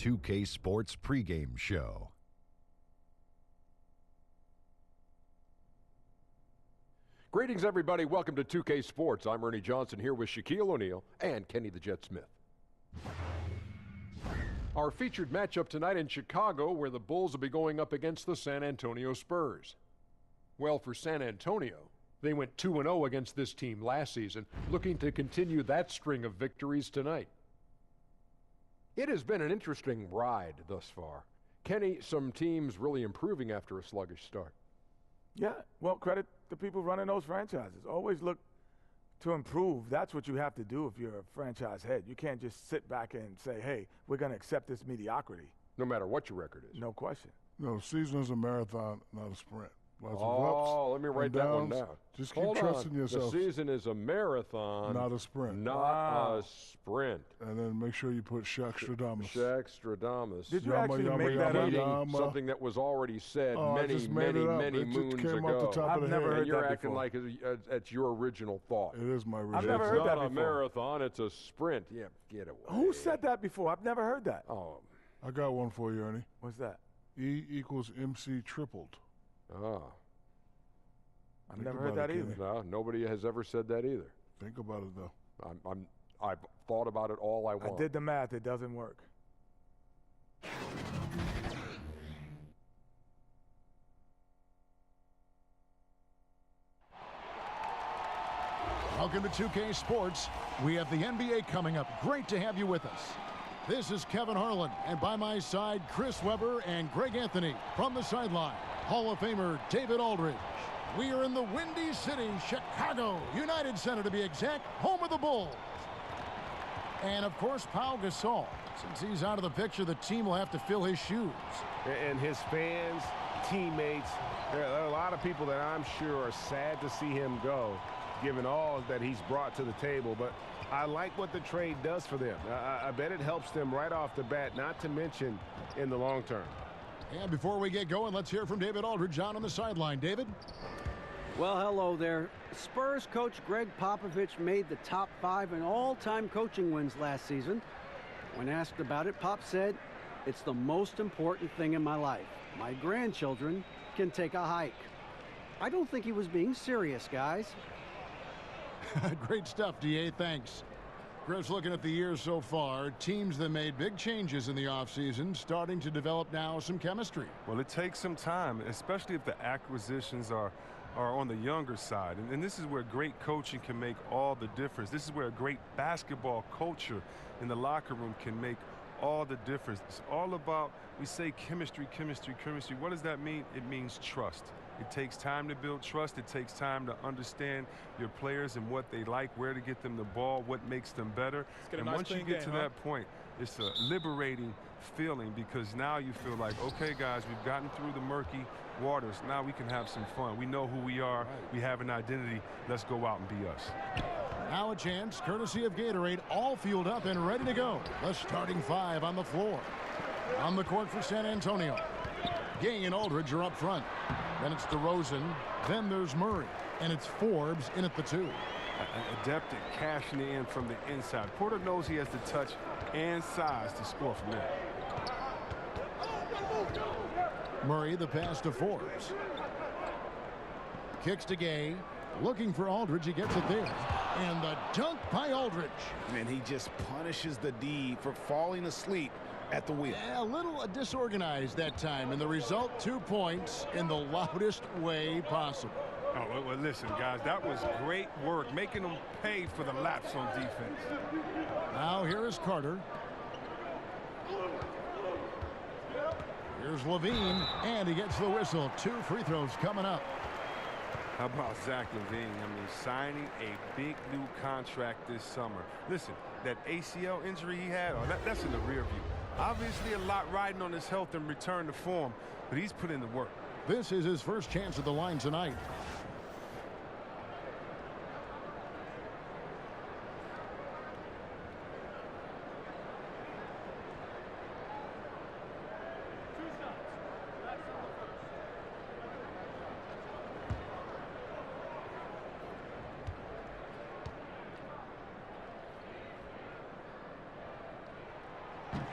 2K Sports pregame show. Greetings, everybody. Welcome to 2K Sports. I'm Ernie Johnson here with Shaquille O'Neal and Kenny the Jet Smith. Our featured matchup tonight in Chicago, where the Bulls will be going up against the San Antonio Spurs. Well, for San Antonio, they went 2-0 against this team last season, looking to continue that string of victories tonight. It has been an interesting ride thus far. Kenny, some teams really improving after a sluggish start. Yeah, well, credit the people running those franchises. Always look to improve. That's what you have to do if you're a franchise head. You can't just sit back and say, hey, we're going to accept this mediocrity. No matter what your record is. No question. No, the season is a marathon, not a sprint. Lots of ups, let me write that one down. Just keep trusting yourself. The season is a marathon. Not a sprint. Not a sprint. And then make sure you put Shaq-Stradamus. Shaq-Stradamus. Did you actually make that up? Something that was already said many moons ago. I've never heard you're that acting before. like it's your original thought. It is my original I've never heard that before. It's not a marathon, it's a sprint. Yeah, get away. Who said that before? I've never heard that. Oh. I got one for you, Ernie. What's that? E equals MC tripled. Ah. I've never heard that either. No, nobody has ever said that either. Think about it, though. I've thought about it all I want. I did the math. It doesn't work. Welcome to 2K Sports. We have the NBA coming up. Great to have you with us. This is Kevin Harlan, and by my side, Chris Webber and Greg Anthony. From the sideline, Hall of Famer David Aldridge. We are in the Windy City, Chicago, United Center to be exact, home of the Bulls. And of course, Pau Gasol. Since he's out of the picture, the team will have to fill his shoes. And his fans, teammates, there are a lot of people that I'm sure are sad to see him go, given all that he's brought to the table. But I like what the trade does for them. I bet it helps them right off the bat, not to mention in the long term. And before we get going, let's hear from David Aldridge on the sideline. David? Well, hello there. Spurs coach Greg Popovich made the top 5 in all-time coaching wins last season. When asked about it, Pop said, "It's the most important thing in my life. My grandchildren can take a hike." I don't think he was being serious, guys. Great stuff, DA. Thanks. Chris, looking at the year so far, teams that made big changes in the offseason starting to develop now some chemistry. Well, it takes some time, especially if the acquisitions are on the younger side. And this is where great coaching can make all the difference. This is where a great basketball culture in the locker room can make all the difference. It's all about, we say chemistry, chemistry, chemistry. What does that mean? It means trust. It takes time to build trust. It takes time to understand your players and what they like, where to get them the ball, what makes them better. And once you get to that point, it's a liberating feeling, because now you feel like, okay, guys, we've gotten through the murky waters. Now we can have some fun. We know who we are. We have an identity. Let's go out and be us. Now a chance, courtesy of Gatorade, all fueled up and ready to go. The starting 5 on the floor. On the court for San Antonio. Gang and Aldridge are up front. Then it's DeRozan. Then there's Murray. And it's Forbes in at the 2. Adept at cashing in from the inside. Porter knows he has the touch and size to score from there. Murray, the pass to Forbes. Kicks to Gay. Looking for Aldridge. He gets it there. And the dunk by Aldridge. And he just punishes the D for falling asleep at the wheel. A little disorganized that time. And the result, 2 points in the loudest way possible. Oh, well, listen, guys, that was great work, making them pay for the laps on defense. Now here is Carter. Here's Levine, and he gets the whistle. 2 free throws coming up. How about Zach Levine? I mean, signing a big new contract this summer. Listen, that ACL injury he had, that's in the rear view. Obviously a lot riding on his health and return to form, but he's put in the work. This is his first chance at the line tonight.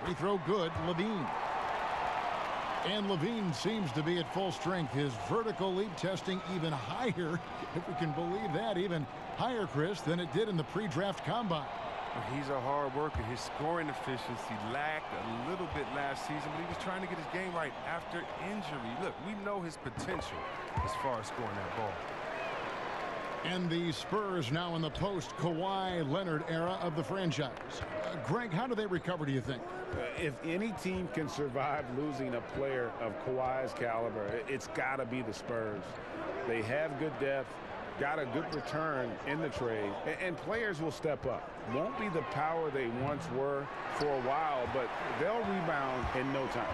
He throw good, Levine. And Levine seems to be at full strength. His vertical leap testing even higher, if we can believe that, even higher, Chris, than it did in the pre-draft combine. He's a hard worker. His scoring efficiency lacked a little bit last season, but he was trying to get his game right after injury. Look, we know his potential as far as scoring that ball. And the Spurs now in the post-Kawhi Leonard era of the franchise. Greg, how do they recover, do you think? If any team can survive losing a player of Kawhi's caliber, it's got to be the Spurs. They have good depth, got a good return in the trade, and players will step up. Won't be the power they once were for a while, but they'll rebound in no time.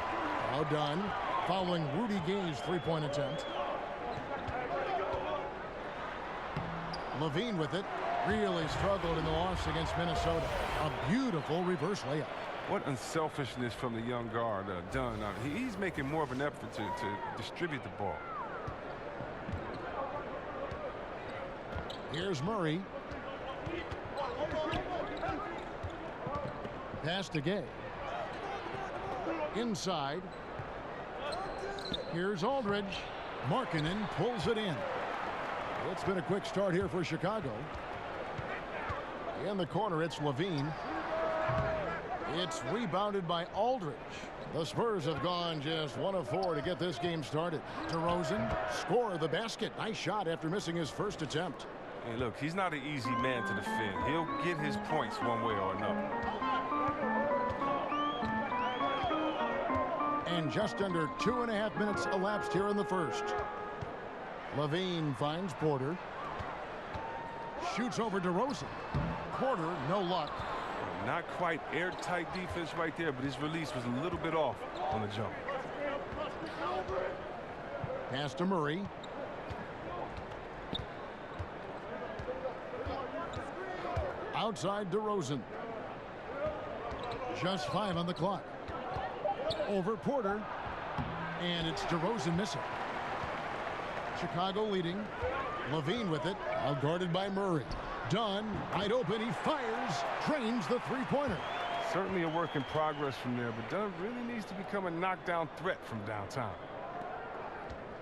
Now done, following Rudy Gay's three-point attempt. Levine with it. Really struggled in the loss against Minnesota. A beautiful reverse layup. What unselfishness from the young guard, Dunn. He's making more of an effort to distribute the ball. Here's Murray. Pass to Gay. Inside. Here's Aldridge. Markkanen pulls it in. It's been a quick start here for Chicago. In the corner, it's Levine. It's rebounded by Aldridge. The Spurs have gone just 1 of 4 to get this game started. DeRozan, score the basket. Nice shot after missing his first attempt. Hey, look, he's not an easy man to defend. He'll get his points one way or another. And just under 2.5 minutes elapsed here in the first. Levine finds Porter. Shoots over DeRozan. Porter, no luck. Not quite airtight defense right there, but his release was a little bit off on the jump. Pass to Murray. Outside DeRozan. Just 5 on the clock. Over Porter. And it's DeRozan missing. Chicago leading. Levine with it. Outguarded by Murray. Dunn, wide open. He fires. Drains the three-pointer. Certainly a work in progress from there, but Dunn really needs to become a knockdown threat from downtown.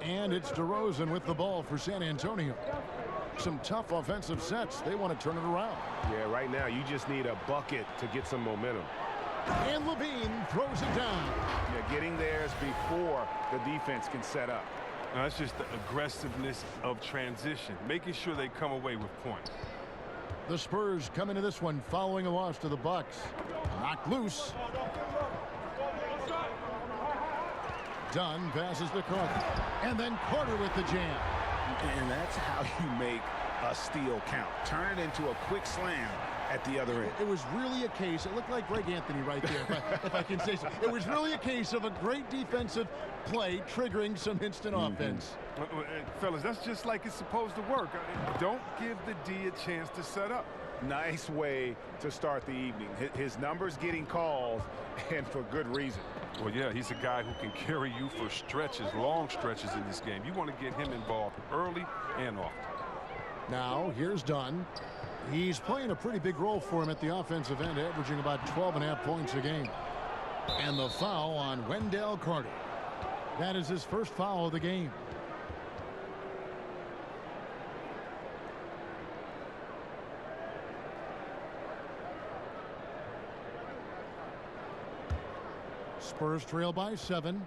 And it's DeRozan with the ball for San Antonio. Some tough offensive sets. They want to turn it around. Yeah, right now you just need a bucket to get some momentum. And Levine throws it down. Yeah, getting theirs before the defense can set up. Now, that's just the aggressiveness of transition, making sure they come away with points. The Spurs come into this one following a loss to the Bucks. Knocked loose. Dunn passes the Carter. And then Carter with the jam. And that's how you make a steal count. Turn it into a quick slam at the other end. It was really a case, it looked like Greg Anthony right there, if I can say so. It was really a case of a great defensive play triggering some instant offense. Fellas, that's just like it's supposed to work. Don't give the D a chance to set up. Nice way to start the evening. His numbers getting called, and for good reason. Well, yeah, he's a guy who can carry you for stretches, long stretches in this game. You want to get him involved early and often. Now, here's Dunn. He's playing a pretty big role for him at the offensive end, averaging about 12.5 points a game. And the foul on Wendell Carter. That is his first foul of the game. Spurs trail by 7.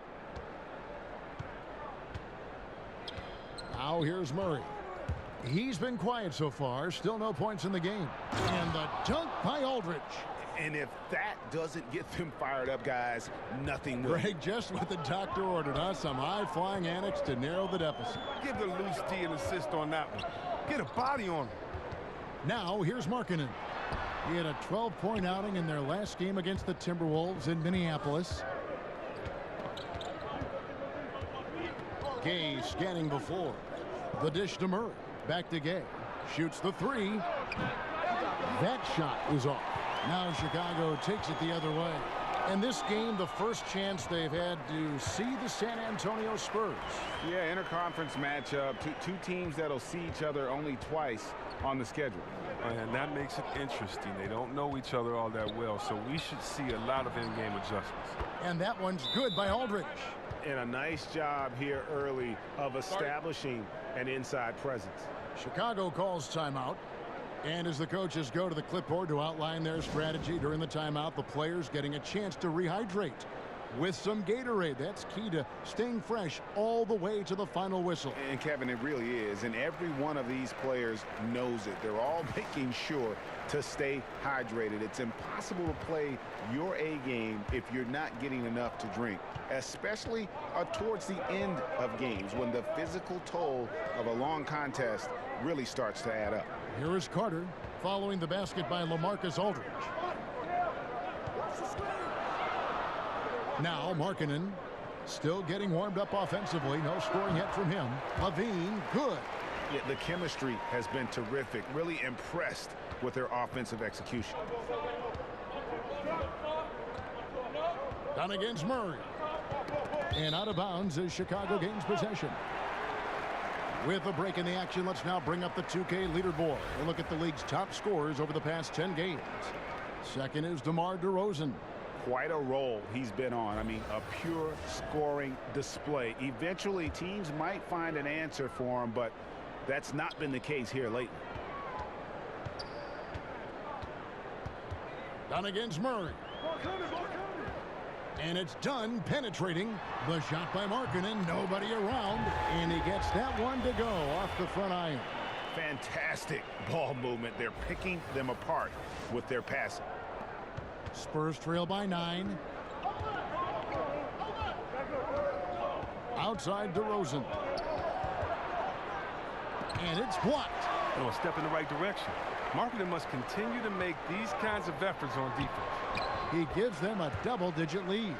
Now here's Murray. He's been quiet so far. Still no points in the game. And the dunk by Aldridge. And if that doesn't get them fired up, guys, nothing will. Greg, just what the doctor ordered us. Some high-flying annex to narrow the deficit. Give the loose D an assist on that one. Get a body on him. Now here's Markkanen. He had a 12-point outing in their last game against the Timberwolves in Minneapolis. Gay scanning before. The dish to Murray. Back to Gay. Shoots the 3. That shot is off. Now Chicago takes it the other way. And this game, the first chance they've had to see the San Antonio Spurs. Yeah, interconference matchup. Two teams that'll see each other only twice on the schedule. And that makes it interesting. They don't know each other all that well, so we should see a lot of in-game adjustments. And that one's good by Aldridge. And a nice job here early of establishing an inside presence. Chicago calls timeout. And as the coaches go to the clipboard to outline their strategy during the timeout, the players getting a chance to rehydrate with some Gatorade. That's key to staying fresh all the way to the final whistle. And Kevin, it really is. And every one of these players knows it. They're all making sure to stay hydrated. It's impossible to play your A game if you're not getting enough to drink, especially towards the end of games when the physical toll of a long contest really starts to add up. Here is Carter following the basket by LaMarcus Aldridge. Now Markkanen still getting warmed up offensively. No scoring yet from him. Levine, good. Yeah, the chemistry has been terrific. Really impressed with their offensive execution. Down against Murray. And out of bounds is Chicago gains possession. With a break in the action, let's now bring up the 2K leaderboard. We'll look at the league's top scorers over the past 10 games. Second is DeMar DeRozan. Quite a role he's been on. I mean, a pure scoring display. Eventually, teams might find an answer for him, but that's not been the case here lately. Down against Murray. And it's done penetrating. The shot by Markkanen, nobody around, and he gets that one to go off the front iron. Fantastic ball movement. They're picking them apart with their passing. Spurs trail by 9. Outside DeRozan. And it's blocked. A step in the right direction. Markkanen must continue to make these kinds of efforts on defense. He gives them a double-digit lead.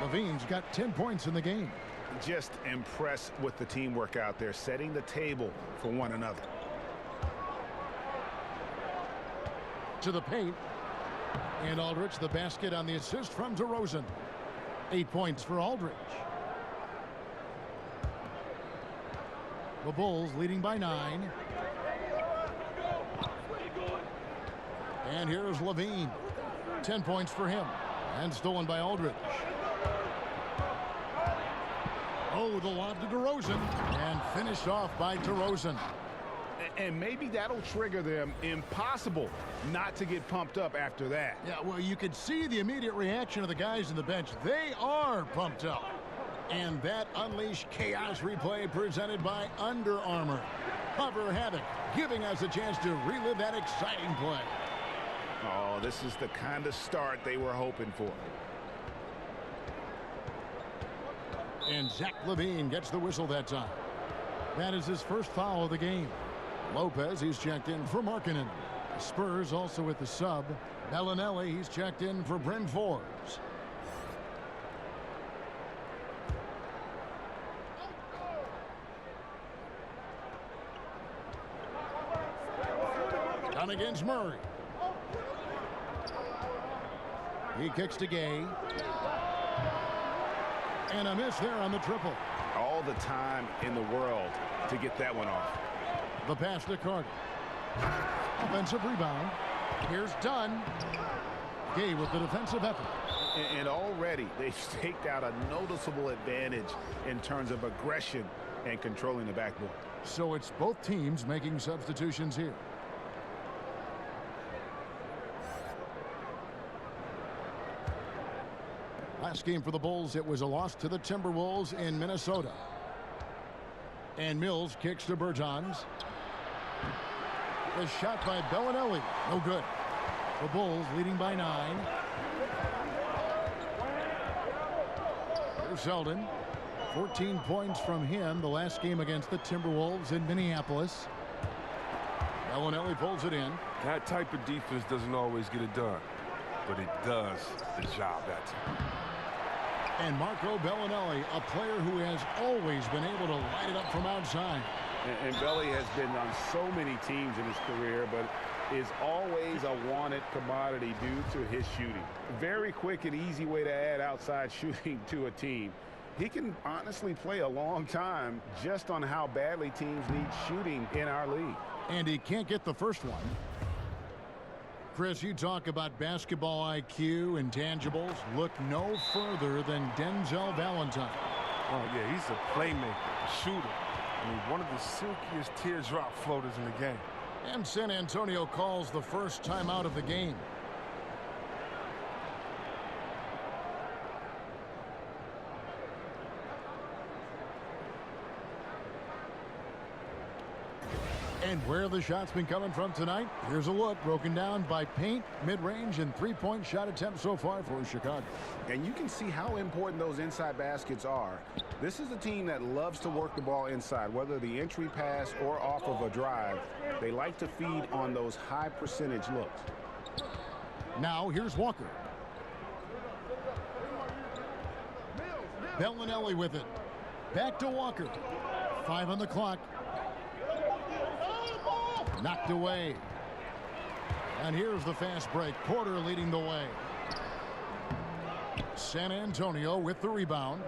Levine's got 10 points in the game. Just impressed with the teamwork out there, setting the table for one another. To the paint. And Aldridge, the basket on the assist from DeRozan. 8 points for Aldridge. The Bulls leading by 9. And here's Levine. 10 points for him. And stolen by Aldridge. Oh, the lob to DeRozan. And finished off by DeRozan. And maybe that'll trigger them. Impossible not to get pumped up after that. Yeah, well, you could see the immediate reaction of the guys on the bench. They are pumped up. And that unleashed chaos replay presented by Under Armour. Hover Havoc, giving us a chance to relive that exciting play. Oh, this is the kind of start they were hoping for. And Zach LaVine gets the whistle that time. That is his first foul of the game. Lopez, he's checked in for Markkanen. Spurs also with the sub. Bellinelli, he's checked in for Bryn Forbes. Down against Murray. He kicks to Gay. And a miss there on the triple. All the time in the world to get that one off. The pass to Carter. Offensive rebound. Here's Dunn. Gay with the defensive effort. And already they've staked out a noticeable advantage in terms of aggression and controlling the backboard. So it's both teams making substitutions here. Last game for the Bulls, it was a loss to the Timberwolves in Minnesota. And Mills kicks to Bertans. The shot by Bellinelli, no good. The Bulls leading by 9. Here's Selden. 14 points from him the last game against the Timberwolves in Minneapolis. Bellinelli pulls it in. That type of defense doesn't always get it done, but it does the job that time. And Marco Bellinelli, a player who has always been able to light it up from outside. And Belly has been on so many teams in his career, but is always a wanted commodity due to his shooting. Very quick and easy way to add outside shooting to a team. He can honestly play a long time just on how badly teams need shooting in our league. And he can't get the first one. Chris, you talk about basketball IQ and tangibles. Look no further than Denzel Valentine. Oh, yeah, he's a playmaker, a shooter. I mean, one of the silkiest teardrop floaters in the game. And San Antonio calls the first timeout of the game. And where the shots been coming from tonight? Here's a look broken down by paint, mid-range, and three-point shot attempts so far for Chicago. And you can see how important those inside baskets are. This is a team that loves to work the ball inside, whether the entry pass or off of a drive. They like to feed on those high percentage looks. Now here's Walker. Bellinelli with it. Back to Walker. 5 on the clock. Knocked away. And here's the fast break. Porter leading the way. San Antonio with the rebound.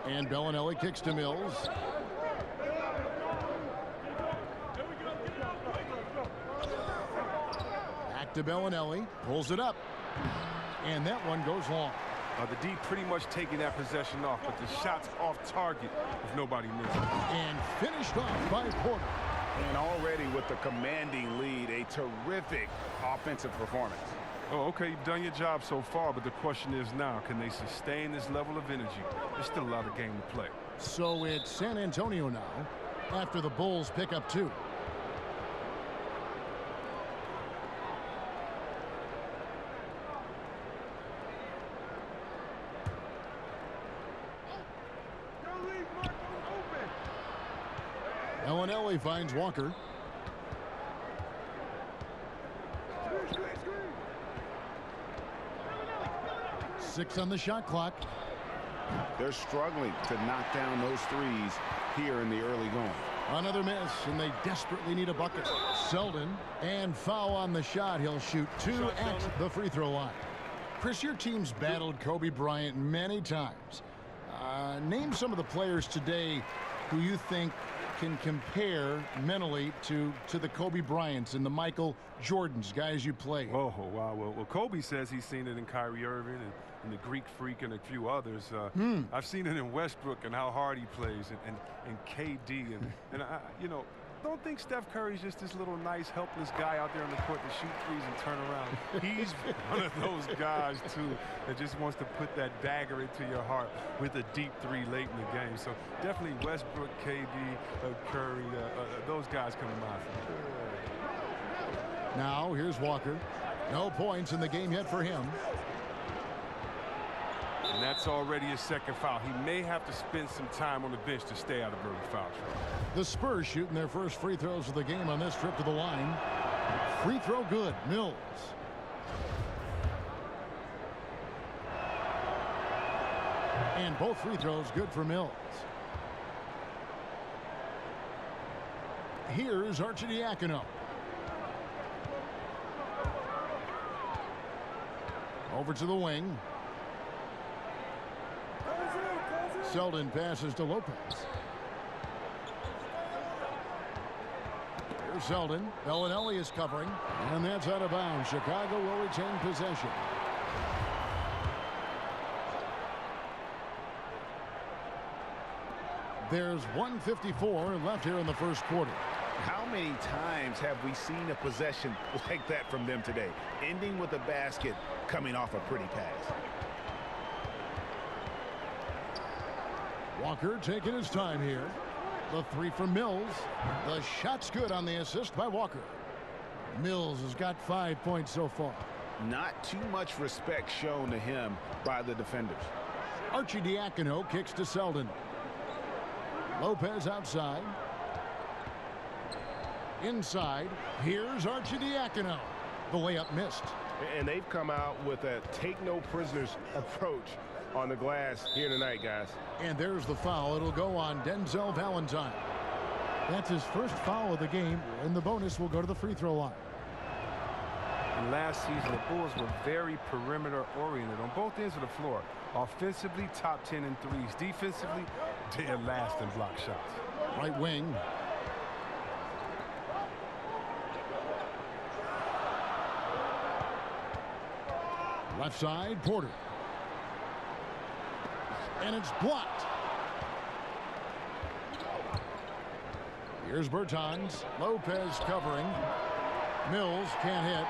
And Bellinelli kicks to Mills. Back to Bellinelli. Pulls it up. And that one goes long. The D pretty much taking that possession off, but the shot's off target if nobody near. And finished off by Porter. And already with the commanding lead, a terrific offensive performance. Oh, okay, you've done your job so far, but the question is now, can they sustain this level of energy? There's still a lot of game to play. So it's San Antonio now, after the Bulls pick up 2. Bellinelli finds Walker. Six on the shot clock. They're struggling to knock down those threes here in the early going. Another miss, and they desperately need a bucket. Selden, and foul on the shot. He'll shoot 2 at the free throw line. Chris, your team's battled Kobe Bryant many times. Name some of the players today who you think can compare mentally to the Kobe Bryants and the Michael Jordans, guys you played. Oh, wow. Well, Kobe says he's seen it in Kyrie Irving and the Greek Freak and a few others. I've seen it in Westbrook and how hard he plays and KD. And I, you know, don't think Steph Curry's just this little nice, helpless guy out there on the court to shoot threes and turn around. He's one of those guys, too, that just wants to put that dagger into your heart with a deep 3 late in the game. So definitely Westbrook, KD, Curry, those guys come to mind for me. Now here's Walker. No points in the game yet for him. And that's already a second foul. He may have to spend some time on the bench to stay out of early foul trouble. The Spurs shooting their first free throws of the game on this trip to the line. Free throw good. Mills. And both free throws good for Mills. Here's Arcidiacono. Over to the wing. Selden passes to Lopez. Here's Selden. Bellinelli is covering. And that's out of bounds. Chicago will retain possession. There's 1:54 left here in the first quarter. How many times have we seen a possession like that from them today? Ending with a basket, coming off a pretty pass. Walker taking his time here. The 3 from Mills. The shot's good on the assist by Walker. Mills has got 5 points so far. Not too much respect shown to him by the defenders. Arcidiacono kicks to Selden. Lopez outside. Inside. Here's Arcidiacono. The layup missed. And they've come out with a take-no-prisoners approach on the glass here tonight, guys. And there's the foul. It'll go on Denzel Valentine. That's his first foul of the game, and the bonus will go to the free throw line. And last season, the Bulls were very perimeter-oriented on both ends of the floor. Offensively, top 10 in threes. Defensively, dead last in block shots. Right wing. Left side, Porter. And it's blocked. Here's Bertans. Lopez covering. Mills can't hit.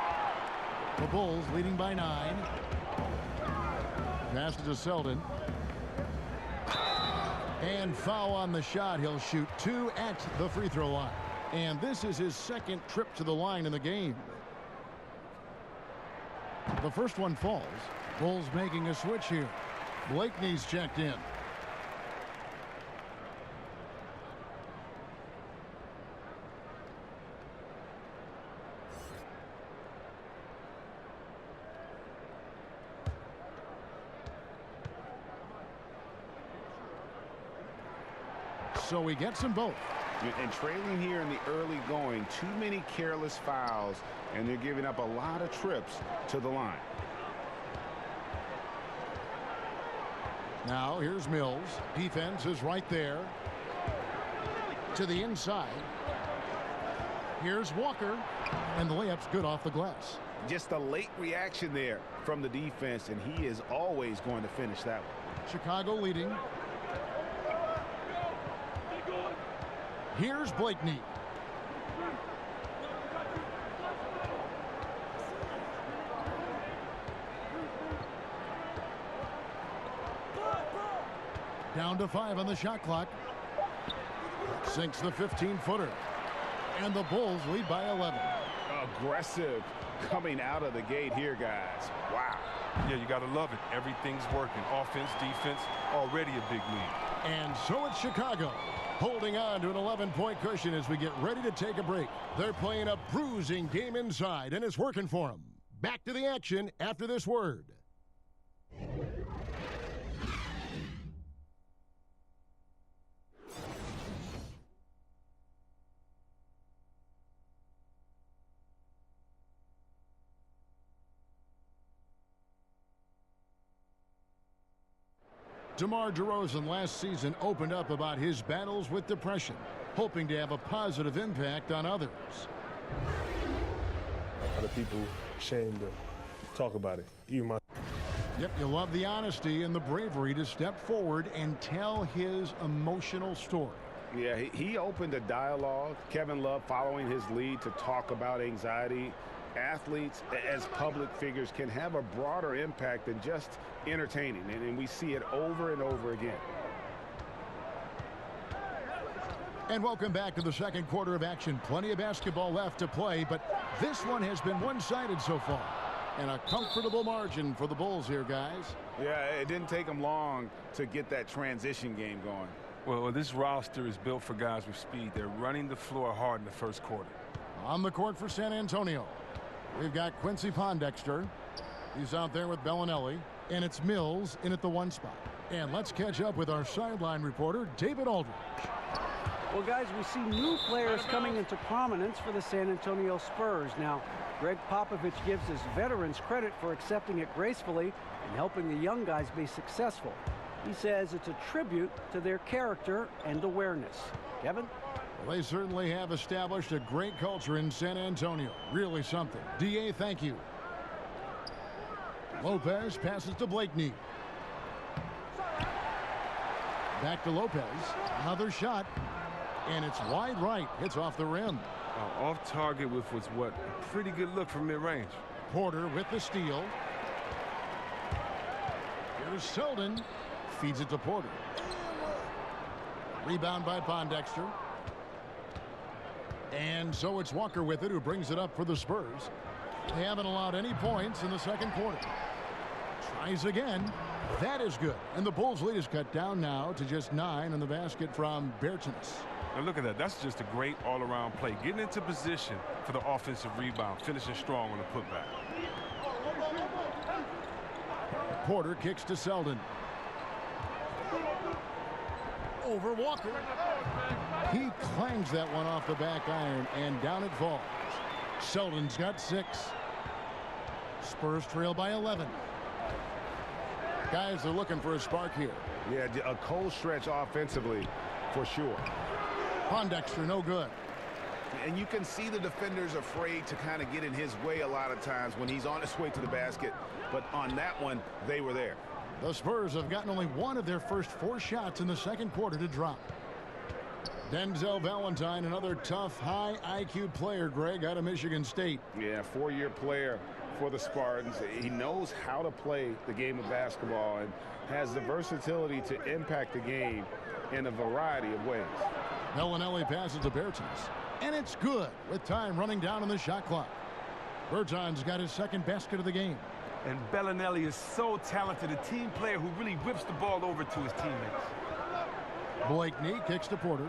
The Bulls leading by 9. Pass to Selden. And foul on the shot. He'll shoot 2 at the free throw line. And this is his second trip to the line in the game. The first one falls. Bulls making a switch here. Blakeney's checked in. So he gets them both. And trailing here in the early going, too many careless fouls, and they're giving up a lot of trips to the line. Now here's Mills. Defense is right there. To the inside. Here's Walker. And the layup's good off the glass. Just a late reaction there from the defense, and he is always going to finish that one. Chicago leading. Here's Blakeney. Down to 5 on the shot clock. Sinks the 15-footer. And the Bulls lead by 11. Aggressive coming out of the gate here, guys. Wow. Yeah, you got to love it. Everything's working. Offense, defense, already a big lead. And so it's Chicago, holding on to an 11-point cushion as we get ready to take a break. They're playing a bruising game inside, and it's working for them. Back to the action after this word. DeMar DeRozan last season opened up about his battles with depression, hoping to have a positive impact on others. A lot of people ashamed to talk about it. Even Yep, you love the honesty and the bravery to step forward and tell his emotional story. Yeah, he opened a dialogue. Kevin Love following his lead to talk about anxiety. Athletes as public figures can have a broader impact than just entertaining, and we see it over and over again. And welcome back to the second quarter of action. Plenty of basketball left to play, but this one has been one-sided so far. And a comfortable margin for the Bulls here, guys. Yeah, it didn't take them long to get that transition game going. Well, this roster is built for guys with speed. They're running the floor hard in the first quarter. On the court for San Antonio, we've got Quincy Pondexter. He's out there with Bellinelli. And it's Mills in at the 1 spot. And let's catch up with our sideline reporter, David Aldridge. Well, guys, we see new players coming into prominence for the San Antonio Spurs. Now, Greg Popovich gives his veterans credit for accepting it gracefully and helping the young guys be successful. He says it's a tribute to their character and awareness. Kevin? Well, they certainly have established a great culture in San Antonio. Really something. D.A., thank you. Lopez passes to Blakeney. Back to Lopez. Another shot. And it's wide right. Hits off the rim. Off target with what's a pretty good look from mid-range. Porter with the steal. Here's Selden. Feeds it to Porter. Rebound by Pondexter. And so it's Walker with it, who brings it up for the Spurs. They haven't allowed any points in the second quarter. Tries again. That is good. And the Bulls' lead is cut down now to just 9 in the basket from Bertans. Now look at that. That's just a great all-around play. Getting into position for the offensive rebound. Finishing strong on the putback. Porter kicks to Selden. Over Walker. He clangs that one off the back iron, and down it falls. Selden's got 6. Spurs trail by 11. Guys are looking for a spark here. Yeah, a cold stretch offensively for sure. Pondexter, no good. And you can see the defenders afraid to kind of get in his way a lot of times when he's on his way to the basket. But on that one, they were there. The Spurs have gotten only one of their first 4 shots in the second quarter to drop. Denzel Valentine, another tough, high IQ player, Greg, out of Michigan State. Yeah, 4-year player for the Spartans. He knows how to play the game of basketball and has the versatility to impact the game in a variety of ways. Bellinelli passes to Bertans, and it's good with time running down on the shot clock. Bertans got his second basket of the game. And Bellinelli is so talented, a team player who really whips the ball over to his teammates. Blakeney kicks to Porter.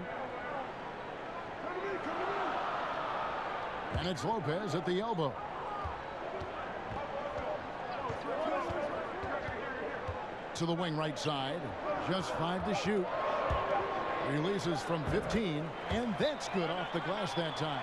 And it's Lopez at the elbow. To the wing right side. Just 5 to shoot. Releases from 15, and that's good off the glass that time.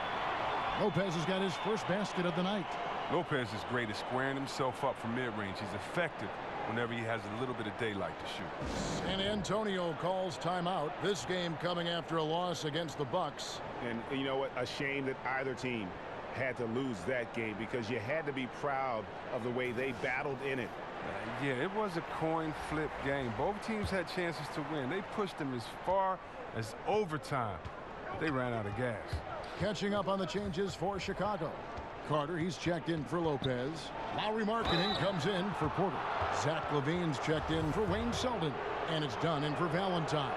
Lopez has got his first basket of the night. Lopez is great at squaring himself up from mid-range. He's effective whenever he has a little bit of daylight to shoot. San Antonio calls timeout. This game coming after a loss against the Bucks. And you know what? A shame that either team had to lose that game because you had to be proud of the way they battled in it. Yeah, it was a coin flip game. Both teams had chances to win. They pushed them as far as overtime. They ran out of gas. Catching up on the changes for Chicago. Carter, he's checked in for Lopez. Lowry Marketing comes in for Porter. Zach LaVine's checked in for Wayne Selden. And it's done in for Valentine.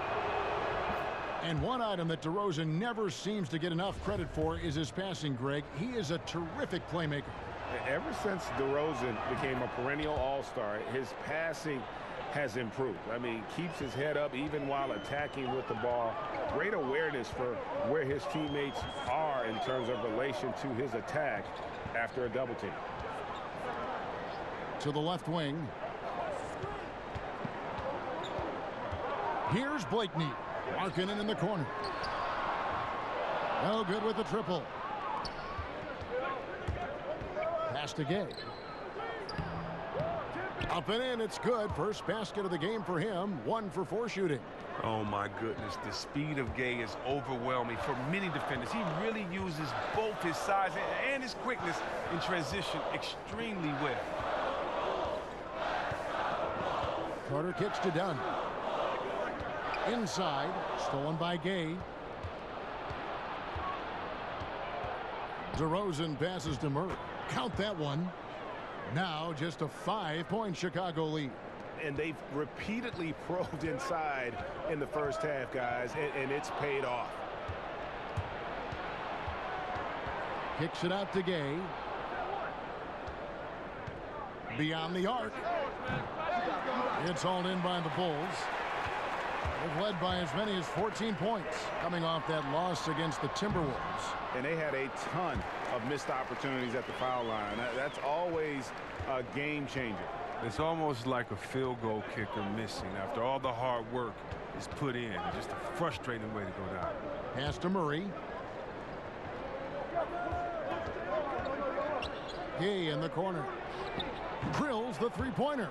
And one item that DeRozan never seems to get enough credit for is his passing, Greg. He is a terrific playmaker. Ever since DeRozan became a perennial all-star, his passing has improved. I mean, keeps his head up even while attacking with the ball. Great awareness for where his teammates are in terms of relation to his attack after a double team. To the left wing. Here's Blakeney. Markkanen in the corner. No good with the triple. Pass to Gay. Up and in, it's good. First basket of the game for him. 1 for 4 shooting. Oh, my goodness. The speed of Gay is overwhelming for many defenders. He really uses both his size and his quickness in transition extremely well. Carter kicks to Dunn. Inside, stolen by Gay. DeRozan passes to Murray. Count that one. Now just a 5-point Chicago lead. And they've repeatedly probed inside in the first half, guys, and it's paid off. Kicks it out to Gay. Beyond the arc. It's hauled in by the Bulls. They've led by as many as 14 points coming off that loss against the Timberwolves. And they had a ton of missed opportunities at the foul line. That's always a game changer. It's almost like a field goal kicker missing after all the hard work is put in. Just a frustrating way to go down. Pass to Murray. Gay in the corner. Drills the three-pointer.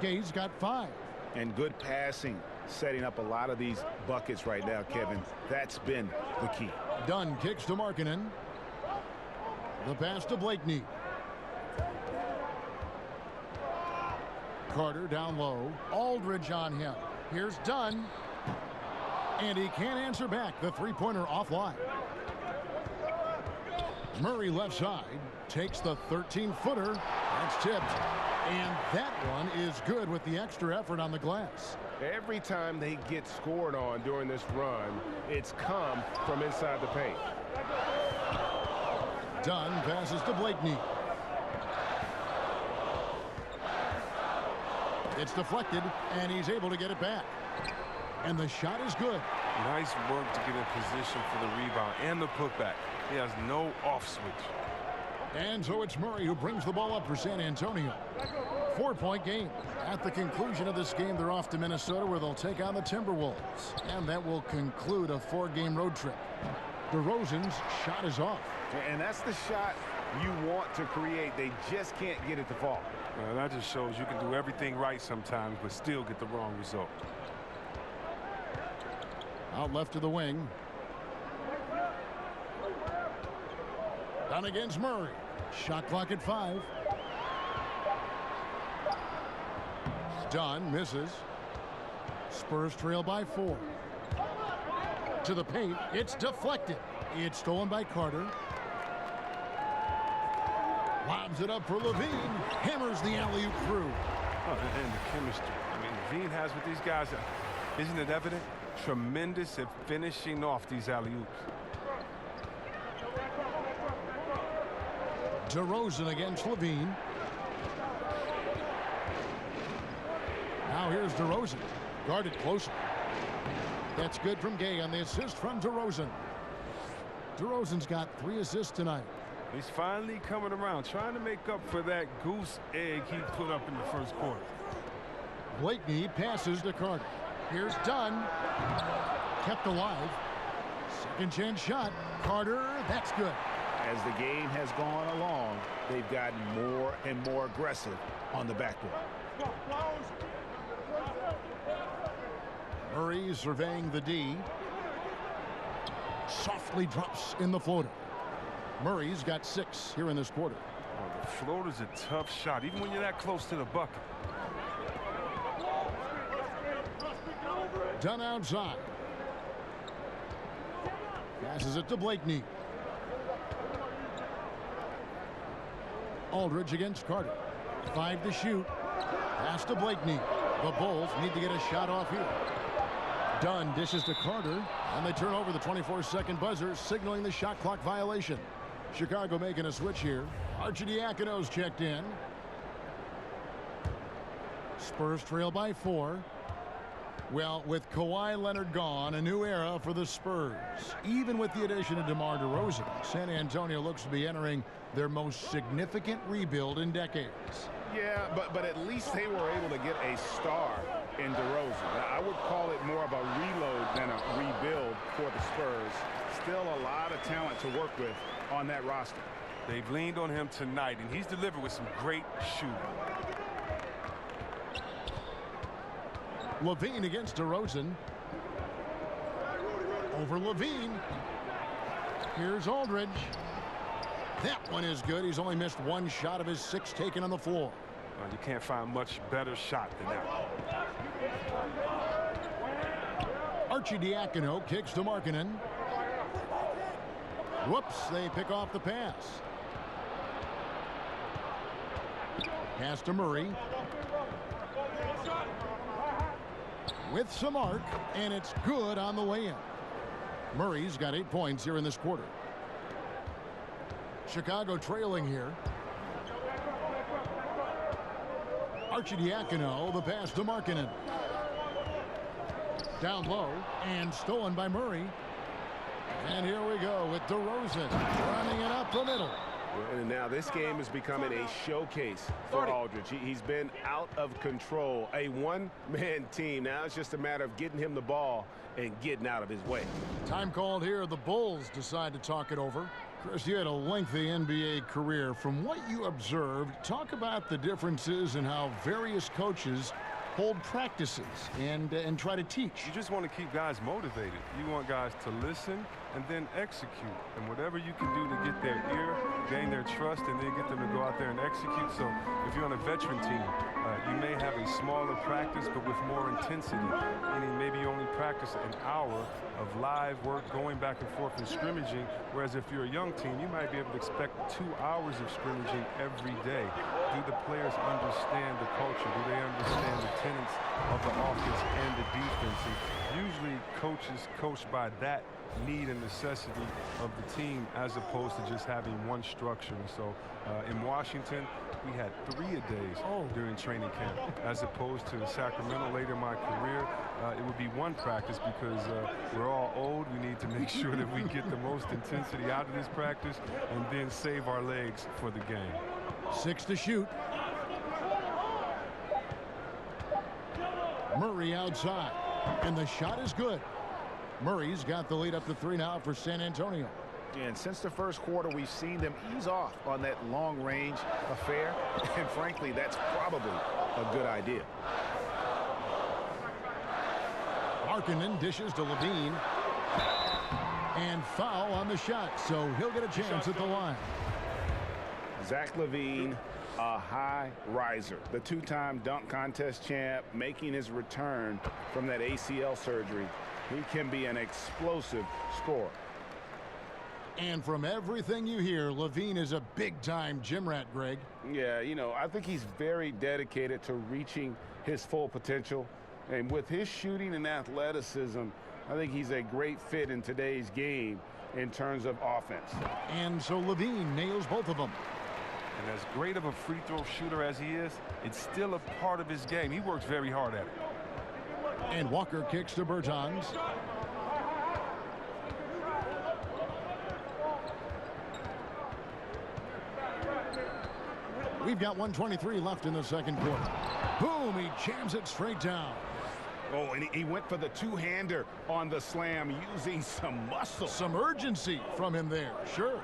Gay's got 5. And good passing, setting up a lot of these buckets right now, Kevin. That's been the key. Dunn kicks to Markkanen. The pass to Blakeney. Carter down low. Aldridge on him. Here's Dunn. And he can't answer back. The three-pointer offline. Murray left side. Takes the 13-footer. That's tipped. And that one is good with the extra effort on the glass. Every time they get scored on during this run, it's come from inside the paint. Dunn passes to Blakeney. It's deflected, and he's able to get it back. And the shot is good. Nice work to get in position for the rebound and the putback. He has no off switch. And so it's Murray who brings the ball up for San Antonio. 4-point game. At the conclusion of this game, they're off to Minnesota where they'll take on the Timberwolves. And that will conclude a 4-game road trip. DeRozan's shot is off. And that's the shot you want to create. They just can't get it to fall. That just shows you can do everything right sometimes, but still get the wrong result. Out left to the wing. Down against Murray. Shot clock at 5. Dunn misses. Spurs trail by 4. To the paint. It's deflected. It's stolen by Carter. Lobs it up for Levine. Hammers the alley-oop through. Oh, and the chemistry. I mean, Levine has with these guys. Isn't it evident? Tremendous at finishing off these alley-oops. DeRozan against Levine. Now here's DeRozan. Guarded closer. That's good from Gay on the assist from DeRozan. DeRozan's got 3 assists tonight. He's finally coming around, trying to make up for that goose egg he put up in the first quarter. Blakeney passes to Carter. Here's Dunn. Kept alive. Second chance shot. Carter, that's good. As the game has gone along, they've gotten more and more aggressive on the backboard. Murray surveying the D. Softly drops in the floater. Murray's got 6 here in this quarter. Oh, the floater's a tough shot, even when you're that close to the bucket. Dunn outside. Passes it to Blakeney. Aldridge against Carter. 5 to shoot. Pass to Blakeney. The Bulls need to get a shot off here. Dunn dishes to Carter, and they turn over the 24-second buzzer, signaling the shot clock violation. Chicago making a switch here. Arcidiacono's checked in. Spurs trail by 4. Well, with Kawhi Leonard gone, a new era for the Spurs. Even with the addition of DeMar DeRozan, San Antonio looks to be entering their most significant rebuild in decades. Yeah, but at least they were able to get a star in DeRozan. I would call it more of a reload than a rebuild for the Spurs. Still a lot of talent to work with on that roster. They've leaned on him tonight, and he's delivered with some great shooting. Levine against DeRozan. Over Levine. Here's Aldridge. That one is good. He's only missed 1 shot of his 6 taken on the floor. Well, you can't find much better shot than that one. Arcidiacono kicks to Markkanen. Whoops, they pick off the pass. Pass to Murray. With some arc, and it's good on the way in. Murray's got 8 points here in this quarter. Chicago trailing here. Arcidiacono, the pass to Markkanen. Down low, and stolen by Murray. And here we go with DeRozan running it up the middle. And now this game is becoming a showcase for Aldridge. He's been out of control. A one-man team. Now it's just a matter of getting him the ball and getting out of his way. Time called here. The Bulls decide to talk it over. Chris, you had a lengthy NBA career. From what you observed, talk about the differences in how various coaches hold practices and try to teach. You just want to keep guys motivated. You want guys to listen and then execute. And whatever you can do to get their ear, gain their trust, and then get them to go out there and execute. So if you're on a veteran team, you may have a smaller practice but with more intensity. Meaning maybe you only practice an hour of live work going back and forth and scrimmaging. Whereas if you're a young team, you might be able to expect 2 hours of scrimmaging every day. Do the players understand the culture? Do they understand the tenets of the offense and the defense? And Usually coaches coach by that need and necessity of the team as opposed to just having one structure. And so in Washington, we had 3-a-days during training camp, as opposed to Sacramento later in my career. It would be one practice because we're all old. We need to make sure that we get the most intensity out of this practice and then save our legs for the game. 6 to shoot. Murray outside, and the shot is good. Murray's got the lead up to 3 now for San Antonio. And since the first quarter, we've seen them ease off on that long-range affair, and frankly, that's probably a good idea. Markkanen dishes to Levine, and foul on the shot, so he'll get a chance at the line. Zach LaVine, a high riser, the 2-time dunk contest champ, making his return from that ACL surgery. He can be an explosive scorer. And from everything you hear, LaVine is a big-time gym rat, Greg. Yeah, you know, I think he's very dedicated to reaching his full potential. And with his shooting and athleticism, I think he's a great fit in today's game in terms of offense. And so LaVine nails both of them. And as great of a free throw shooter as he is, it's still a part of his game. He works very hard at it. And Walker kicks to Bertans. We've got 1:23 left in the second quarter. Boom, he jams it straight down. Oh, and he went for the two-hander on the slam, using some muscle. Some urgency from him there, sure.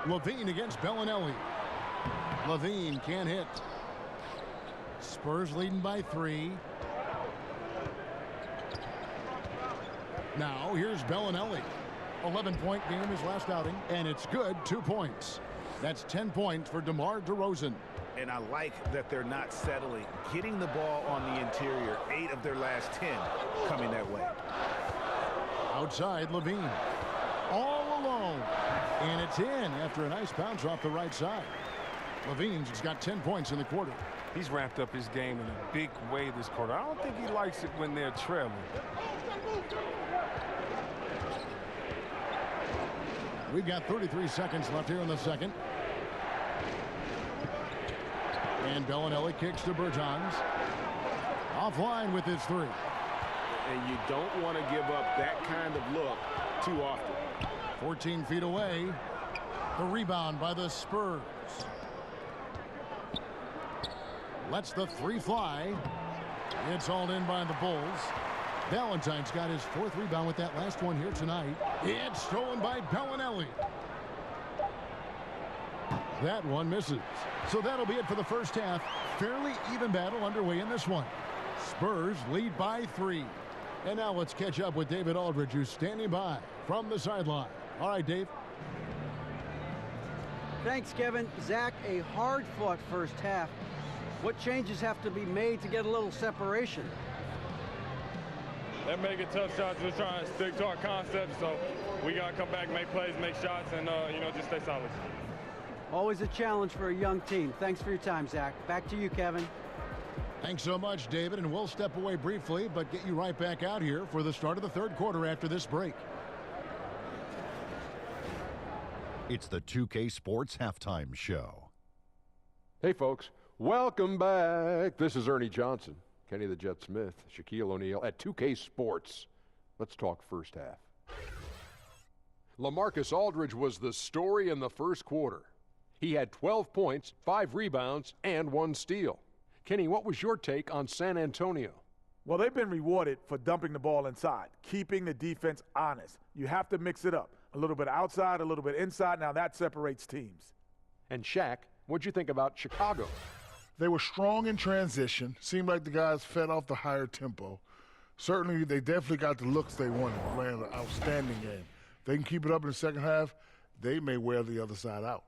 Levine against Bellinelli. Levine can't hit. Spurs leading by 3. Now here's Bellinelli. 11-point game his last outing, and it's good, 2 points. That's 10 points for DeMar DeRozan. And I like that they're not settling. Getting the ball on the interior, 8 of their last 10 coming that way. Outside, Levine. All alone. And it's in after a nice bounce off the right side. Levine's got 10 points in the quarter. He's ramped up his game in a big way this quarter. I don't think he likes it when they're trailing. We've got 33 seconds left here in the second. And Bellinelli kicks to Bertans. Offline with his 3. And you don't want to give up that kind of look too often. 14 feet away. The rebound by the Spurs. Lets the 3 fly. It's hauled in by the Bulls. Valentine's got his 4th rebound with that last one here tonight. It's stolen by Bellinelli. That one misses. So that'll be it for the first half. Fairly even battle underway in this one. Spurs lead by 3. And now let's catch up with David Aldridge, who's standing by from the sideline. All right, Dave. Thanks, Kevin. Zach, a hard-fought first half. What changes have to be made to get a little separation? They're making tough shots. We're trying to stick to our concept, so we got to come back, make plays, make shots, and, just stay solid. Always a challenge for a young team. Thanks for your time, Zach. Back to you, Kevin. Thanks so much, David, and we'll step away briefly, but get you right back out here for the start of the third quarter after this break. It's the 2K Sports Halftime Show. Hey, folks. Welcome back. This is Ernie Johnson, Kenny the Jet Smith, Shaquille O'Neal at 2K Sports. Let's talk first half. LaMarcus Aldridge was the story in the first quarter. He had 12 points, 5 rebounds, and 1 steal. Kenny, what was your take on San Antonio? Well, they've been rewarded for dumping the ball inside, keeping the defense honest. You have to mix it up. A little bit outside, a little bit inside. Now that separates teams. And Shaq, what'd you think about Chicago? They were strong in transition. Seemed like the guys fed off the higher tempo. Certainly, they definitely got the looks they wanted. Ran an outstanding game. If they can keep it up in the second half, they may wear the other side out.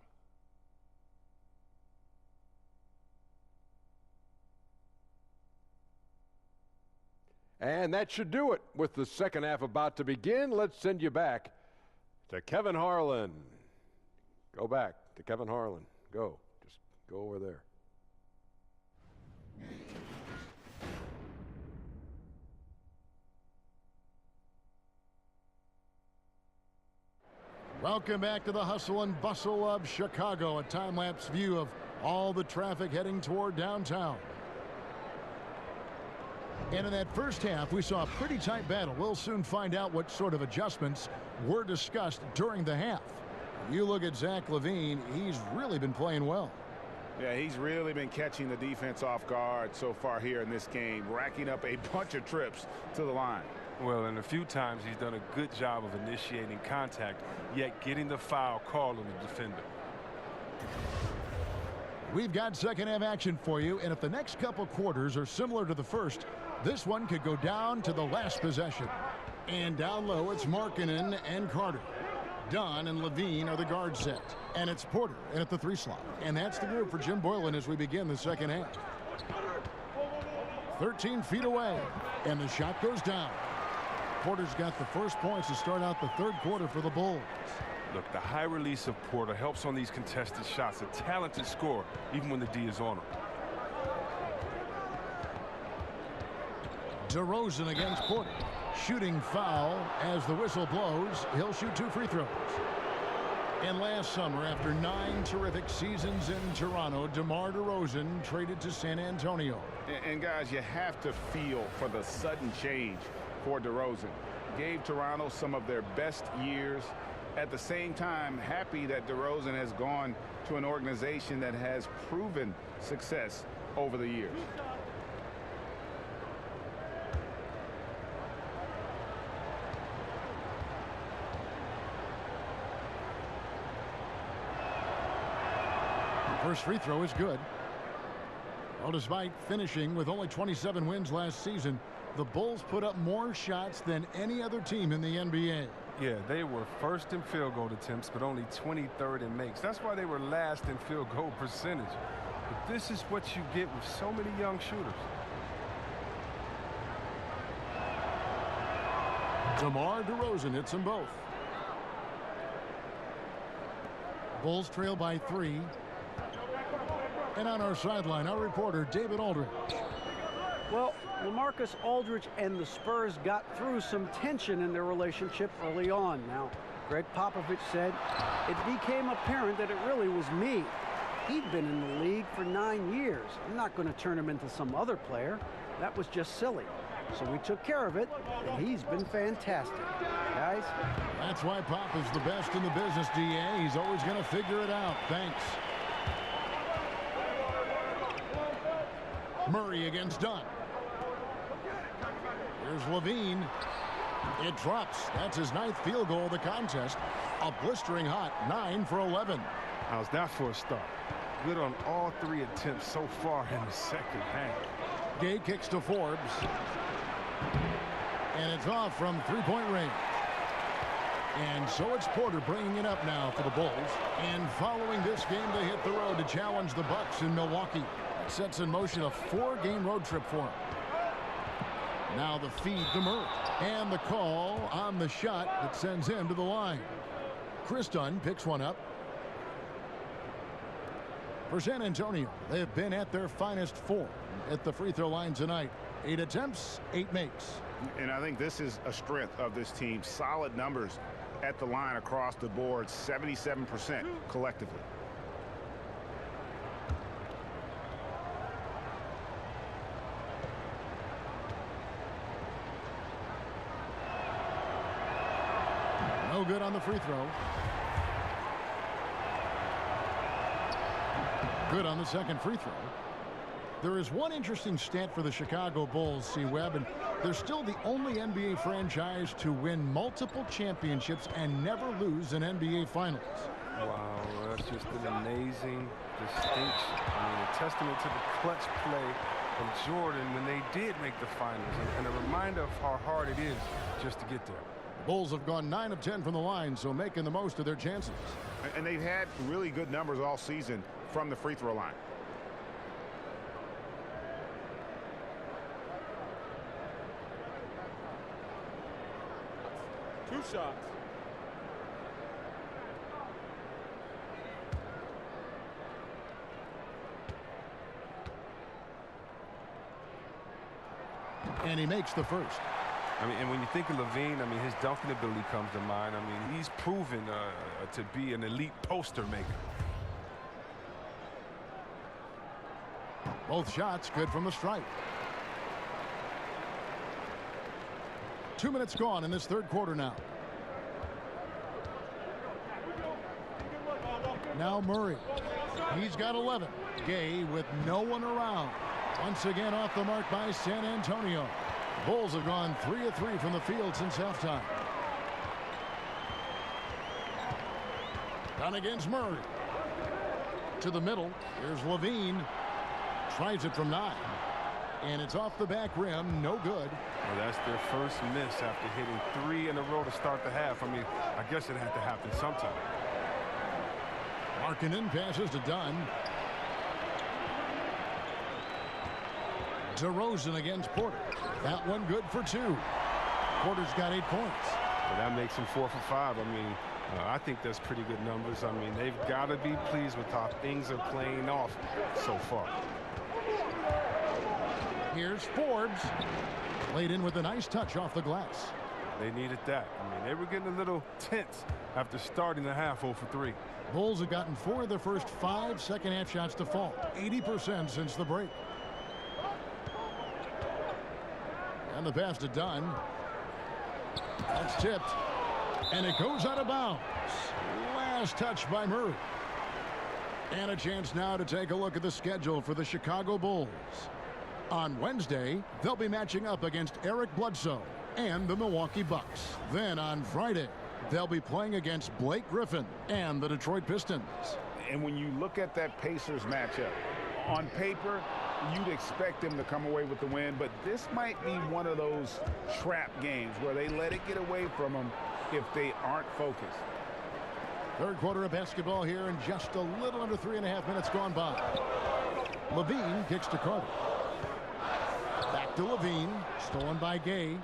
And that should do it. With the second half about to begin, let's send you back to Kevin Harlan. Go back to Kevin Harlan. Go. Just go over there. Welcome back to the hustle and bustle of Chicago, a time-lapse view of all the traffic heading toward downtown. And in that first half, we saw a pretty tight battle. We'll soon find out what sort of adjustments were discussed during the half. You look at Zach LaVine, he's really been playing well. Yeah, he's really been catching the defense off guard so far here in this game, racking up a bunch of trips to the line. Well, and a few times he's done a good job of initiating contact, yet getting the foul called on the defender. We've got second half action for you, and if the next couple quarters are similar to the first, this one could go down to the last possession. And down low, it's Markkanen and Carter. Dunn and LaVine are the guard set. And it's Porter in at the 3 slot. And that's the group for Jim Boylan as we begin the second half. 13 feet away. And the shot goes down. Porter's got the first points to start out the third quarter for the Bulls. Look, the high release of Porter helps on these contested shots. A talented scorer, even when the D is on him. DeRozan against Porter. Shooting foul as the whistle blows. He'll shoot 2 free throws. And last summer, after 9 terrific seasons in Toronto, DeMar DeRozan traded to San Antonio. And guys, you have to feel for the sudden change for DeRozan. Gave Toronto some of their best years. At the same time, happy that DeRozan has gone to an organization that has proven success over the years. First free throw is good. Well, despite finishing with only 27 wins last season, the Bulls put up more shots than any other team in the NBA. Yeah, they were first in field goal attempts, but only 23rd in makes. That's why they were last in field goal percentage. But this is what you get with so many young shooters. DeMar DeRozan hits them both. Bulls trail by 3. And on our sideline, our reporter, David Aldridge. Well, LaMarcus Aldridge and the Spurs got through some tension in their relationship early on. Now, Greg Popovich said it became apparent that it really was me. He'd been in the league for 9 years. I'm not going to turn him into some other player. That was just silly. So we took care of it, and he's been fantastic. Guys? That's why Pop is the best in the business, DA. He's always going to figure it out. Thanks. Murray against Dunn. Here's LaVine. It drops. That's his 9th field goal of the contest. A blistering hot 9 for 11. How's that for a start? Good on all 3 attempts so far in the second half. Gay kicks to Forbes. And it's off from 3-point range. And so it's Porter bringing it up now for the Bulls. And following this game, they hit the road to challenge the Bucks in Milwaukee. That sets in motion a 4-game road trip for him. Now the feed to Murray. And the call on the shot that sends him to the line. Chris Dunn picks one up. For San Antonio, they have been at their finest 4 at the free throw line tonight. 8 attempts, 8 makes. And I think this is a strength of this team. Solid numbers at the line across the board, 77% collectively. No good on the free throw. Good on the second free throw. There is one interesting stat for the Chicago Bulls, C. Webb, and they're still the only NBA franchise to win multiple championships and never lose an NBA Finals. Wow, that's just an amazing distinction. I mean, a testament to the clutch play of Jordan when they did make the finals, and a reminder of how hard it is just to get there. The Bulls have gone 9 of 10 from the line, so making the most of their chances. And they've had really good numbers all season from the free throw line. Two shots. And he makes the first. I mean, and when you think of Levine, I mean, his dunking ability comes to mind. I mean, he's proven to be an elite poster maker. Both shots good from the stripe. 2 minutes gone in this third quarter now. Now Murray. He's got 11. Gay with no one around. Once again off the mark by San Antonio. Bulls have gone 3 of 3 from the field since halftime. Down against Murray. To the middle. Here's Levine. Tries it from 9. And it's off the back rim. No good. Well, that's their first miss after hitting 3 in a row to start the half. I mean, I guess it had to happen sometime. Markkanen passes to Dunn. DeRozan against Porter. That one good for 2. Porter's got 8 points. Well, that makes him 4 for 5. I mean, I think that's pretty good numbers. I mean, they've got to be pleased with how things are playing off so far. Here's Forbes. Laid in with a nice touch off the glass. They needed that. I mean, they were getting a little tense after starting the half 0 for 3. Bulls have gotten 4 of their first 5 second-half shots to fall. 80% since the break. And the pass to Dunn. That's tipped. And it goes out of bounds. Last touch by Murray. And a chance now to take a look at the schedule for the Chicago Bulls. On Wednesday, they'll be matching up against Eric Bledsoe and the Milwaukee Bucks. Then on Friday, they'll be playing against Blake Griffin and the Detroit Pistons. And when you look at that Pacers matchup, on paper, you'd expect them to come away with the win, but this might be one of those trap games where they let it get away from them if they aren't focused. Third quarter of basketball here, and just a little under 3.5 minutes gone by. Levine kicks to Carter. Back to Levine, stolen by Gay.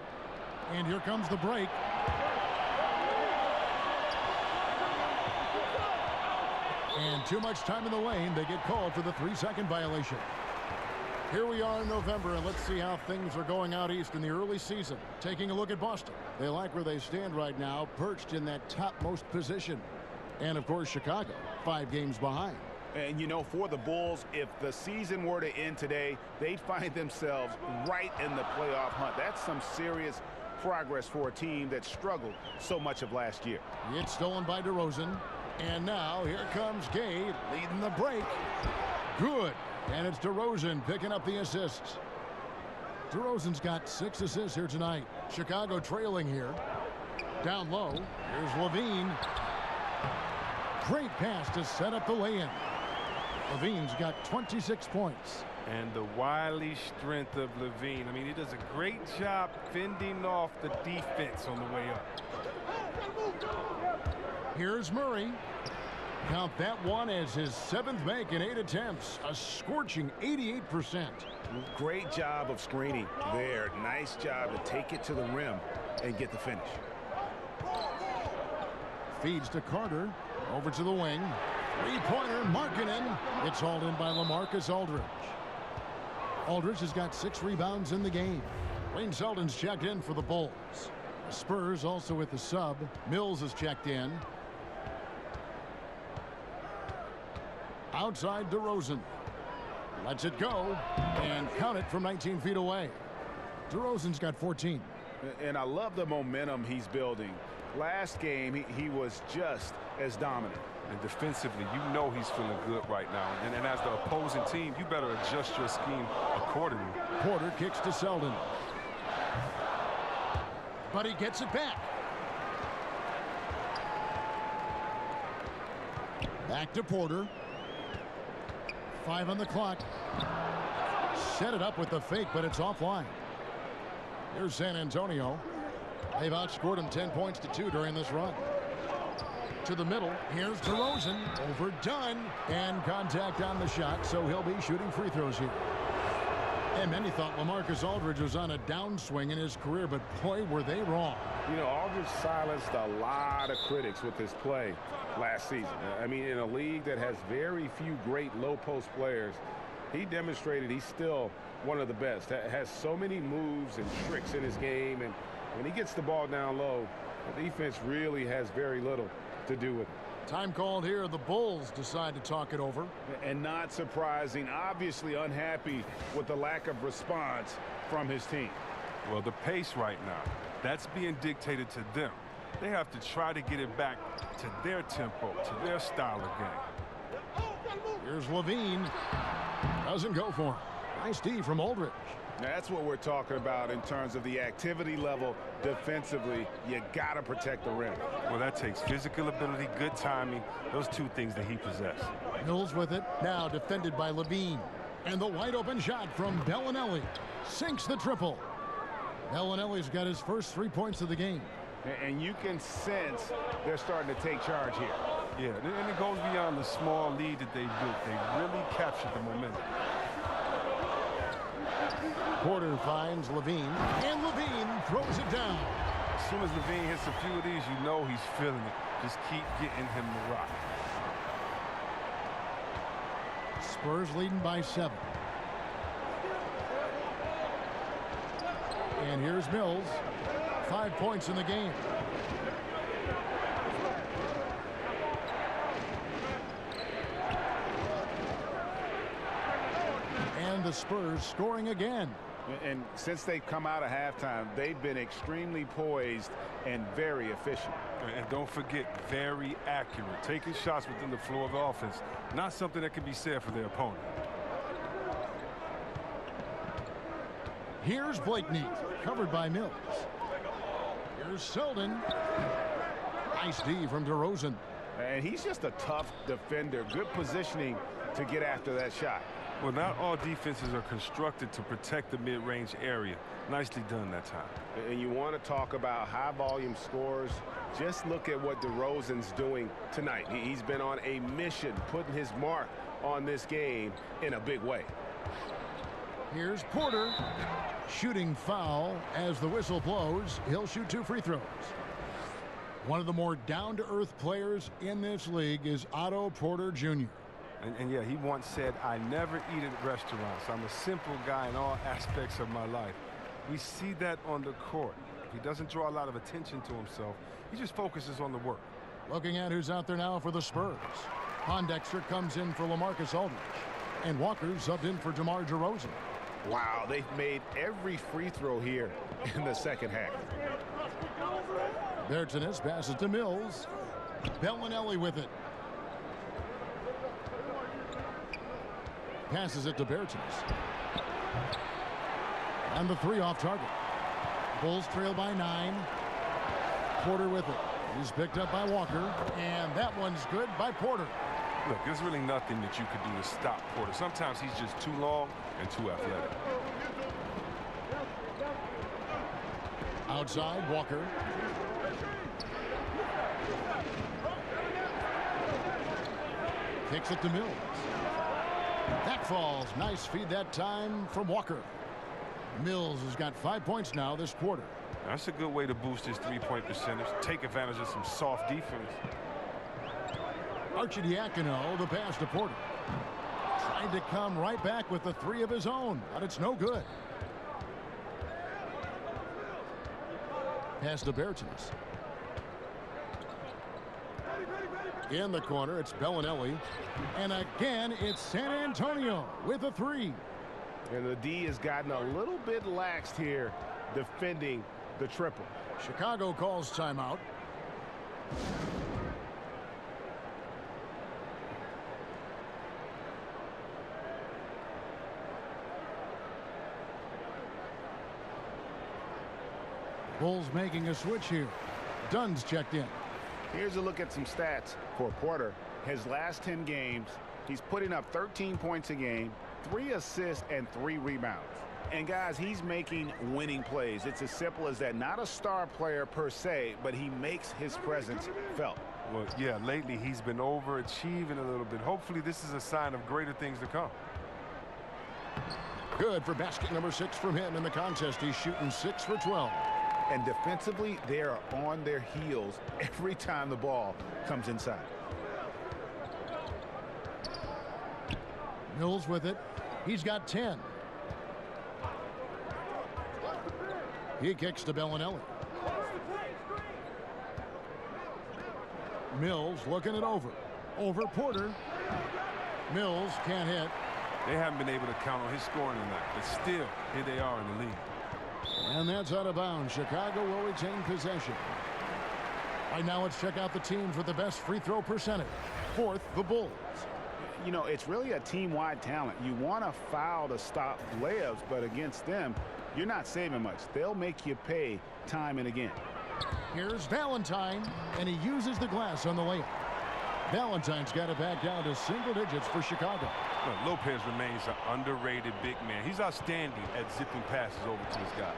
And here comes the break. And too much time in the lane. They get called for the 3-second violation. Here we are in November, and let's see how things are going out east in the early season. Taking a look at Boston. They like where they stand right now, perched in that topmost position. And, of course, Chicago, 5 games behind. And, you know, for the Bulls, if the season were to end today, they'd find themselves right in the playoff hunt. That's some serious progress for a team that struggled so much of last year. It's stolen by DeRozan. And now here comes Gay leading the break. Good. And it's DeRozan picking up the assists. DeRozan's got 6 assists here tonight. Chicago trailing here. Down low. Here's Levine. Great pass to set up the lay-in. Levine's got 26 points. And the wily strength of Levine. I mean, he does a great job fending off the defense on the way up. Here's Murray. Count that one as his 7th make in 8 attempts. A scorching 88%. Great job of screening there. Nice job to take it to the rim and get the finish. Feeds to Carter. Over to the wing. 3-pointer, Markkanen. It's hauled in by LaMarcus Aldridge. Aldridge has got 6 rebounds in the game. Wayne Selden's checked in for the Bulls. The Spurs also with the sub. Mills is checked in. Outside DeRozan. Lets it go. And count it from 19 feet away. DeRozan's got 14. And I love the momentum he's building. Last game, he was just as dominant. And defensively, you know he's feeling good right now. And as the opposing team, you better adjust your scheme accordingly. Porter kicks to Selden. But he gets it back. Back to Porter. 5 on the clock. Set it up with the fake, but it's offline. Here's San Antonio. They've outscored him 10 points to 2 during this run. To the middle. Here's DeRozan. Overdone. And contact on the shot, so he'll be shooting free throws here. And many thought LaMarcus Aldridge was on a downswing in his career, but boy, were they wrong. You know, Aldridge silenced a lot of critics with his play last season. I mean, in a league that has very few great low-post players, he demonstrated he's still one of the best. Has so many moves and tricks in his game, and When he gets the ball down low, the defense really has very little to do with it. Time called here. The Bulls decide to talk it over. And not surprising, obviously unhappy with the lack of response from his team. Well, the pace right now, that's being dictated to them. They have to try to get it back to their tempo, to their style of game. Here's Levine. Doesn't go for him. Nice D from Aldridge. Now, that's what we're talking about in terms of the activity level defensively. You got to protect the rim. Well, that takes physical ability, good timing, those two things that he possesses. Mills with it. Now defended by Levine. And the wide open shot from Bellinelli. Sinks the triple. Bellinelli's got his first 3 points of the game. And you can sense they're starting to take charge here. Yeah, and it goes beyond the small lead that they built. They really captured the momentum. Porter finds Levine, and Levine throws it down. As soon as Levine hits a few of these, you know he's feeling it. Just keep getting him the rock. Spurs leading by 7. And here's Mills. 5 points in the game. And the Spurs scoring again. And since they've come out of halftime, they've been extremely poised and very efficient. And don't forget, very accurate. Taking shots within the flow of the offense. Not something that can be said for their opponent. Here's Blakeney, covered by Mills. Here's Selden. Nice D from DeRozan. And he's just a tough defender. Good positioning to get after that shot. Well, not all defenses are constructed to protect the mid-range area. Nicely done that time. And you want to talk about high-volume scores. Just look at what DeRozan's doing tonight. He's been on a mission, putting his mark on this game in a big way. Here's Porter. Shooting foul as the whistle blows. He'll shoot 2 free throws. One of the more down-to-earth players in this league is Otto Porter Jr. And yeah, he once said, I never eat at restaurants. I'm a simple guy in all aspects of my life. We see that on the court. He doesn't draw a lot of attention to himself. He just focuses on the work. Looking at who's out there now for the Spurs. Pondexter comes in for LaMarcus Aldridge. And Walker's subbed in for DeMar DeRozan. Wow, they've made every free throw here in the second half. Bertans passes to Mills. Bellinelli with it. Passes it to Bertans. And the 3 off target. Bulls trail by 9. Porter with it. He's picked up by Walker. And that one's good by Porter. Look, there's really nothing that you could do to stop Porter. Sometimes he's just too long and too athletic. Outside, Walker. Kicks it to Mills. That falls. Nice feed that time from Walker. Mills has got 5 points now this quarter. That's a good way to boost his 3-point percentage. Take advantage of some soft defense. Arcidiacono, the pass to Porter. Trying to come right back with the 3 of his own, but it's no good. Pass to Bertans. In the corner, it's Bellinelli. And again, it's San Antonio with a 3. And the D has gotten a little bit laxed here defending the triple. Chicago calls timeout. Bulls making a switch here. Dunn's checked in. Here's a look at some stats for Porter. His last 10 games, he's putting up 13 points a game, 3 assists, and 3 rebounds. And guys, he's making winning plays. It's as simple as that. Not a star player per se, but he makes his presence felt. Well, yeah, lately he's been overachieving a little bit. Hopefully this is a sign of greater things to come. Good for basket number 6 from him in the contest. He's shooting 6 for 12. And defensively, they are on their heels every time the ball comes inside. Mills with it. He's got 10. He kicks to Bellinelli. Mills looking it over. Over Porter. Mills can't hit. They haven't been able to count on his scoring tonight, but still, here they are in the lead. And that's out of bounds. Chicago will retain possession. Right now, let's check out the teams with the best free throw percentage. Fourth, the Bulls. You know, it's really a team-wide talent. You want to foul to stop layups, but against them, you're not saving much. They'll make you pay time and again. Here's Valentine, and he uses the glass on the layup. Valentine's got it back down to single digits for Chicago. Well, Lopez remains an underrated big man. He's outstanding at zipping passes over to his guys.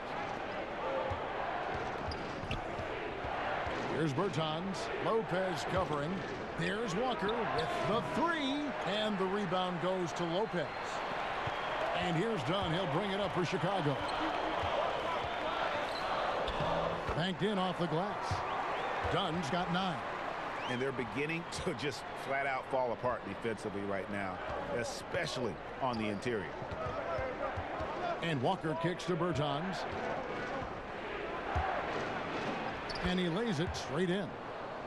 Here's Bertans. Lopez covering. Here's Walker with the three. And the rebound goes to Lopez. And here's Dunn. He'll bring it up for Chicago. Banked in off the glass. Dunn's got 9. And they're beginning to just flat out fall apart defensively right now, especially on the interior. And Walker kicks to Bertans. And he lays it straight in.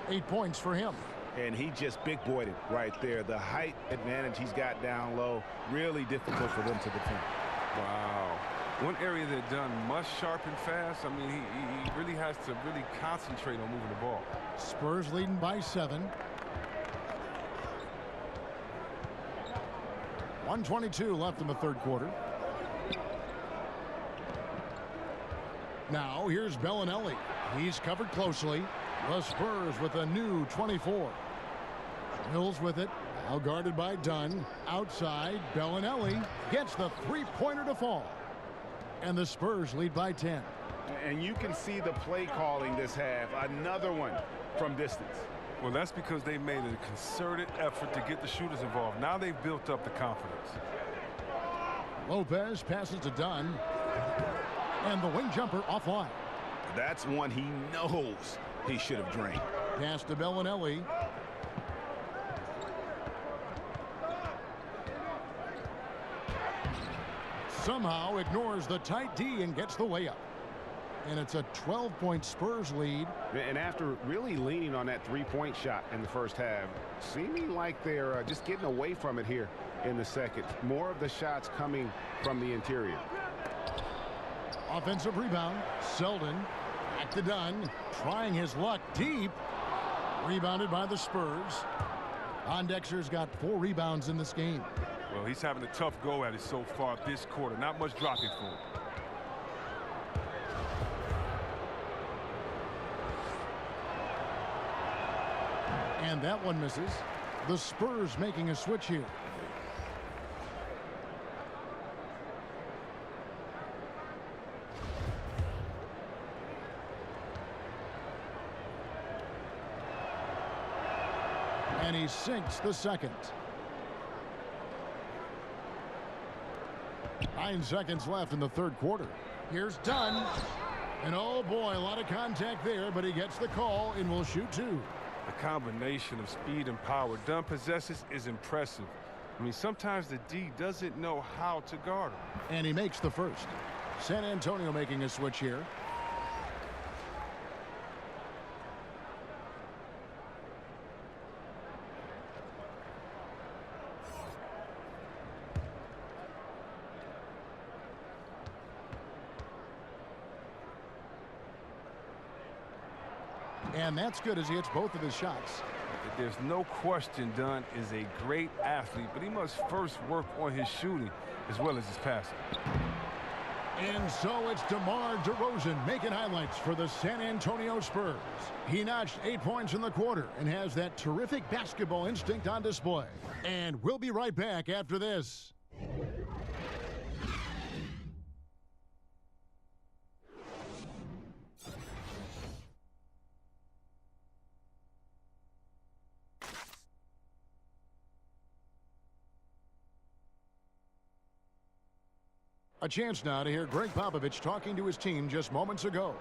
8 points for him. And he just big-boyed it right there. The height advantage he's got down low, really difficult for them to defend. Wow. One area that Dunn must sharpen fast. I mean, he really has to really concentrate on moving the ball. Spurs leading by 7. 1:22 left in the third quarter. Now here's Bellinelli. He's covered closely. The Spurs with a new 24. Mills with it. Now guarded by Dunn. Outside, Bellinelli gets the three-pointer to fall. And the Spurs lead by 10. And you can see the play calling this half. Another one from distance. Well, that's because they made a concerted effort to get the shooters involved. Now they've built up the confidence. Lopez passes to Dunn. And the wing jumper offline. That's one he knows he should have drained. Pass to Bellinelli. Somehow ignores the tight D and gets the layup. And it's a 12-point Spurs lead. And after really leaning on that three-point shot in the first half, seeming like they're just getting away from it here in the second. More of the shots coming from the interior. Offensive rebound. Selden. Back to Dunn. Trying his luck deep. Rebounded by the Spurs. Ondexter's got 4 rebounds in this game. Well, he's having a tough go at it so far this quarter. Not much dropping for him. And that one misses. The Spurs making a switch here. And he sinks the second. 9 seconds left in the third quarter. Here's Dunn. And oh boy, a lot of contact there, but he gets the call and will shoot 2. The combination of speed and power Dunn possesses is impressive. I mean, sometimes the D doesn't know how to guard him. And he makes the first. San Antonio making a switch here. And that's good as he hits both of his shots. There's no question Dunn is a great athlete, but he must first work on his shooting as well as his passing. And so it's DeMar DeRozan making highlights for the San Antonio Spurs. He notched 8 points in the quarter and has that terrific basketball instinct on display. And we'll be right back after this. A chance now to hear Greg Popovich talking to his team just moments ago.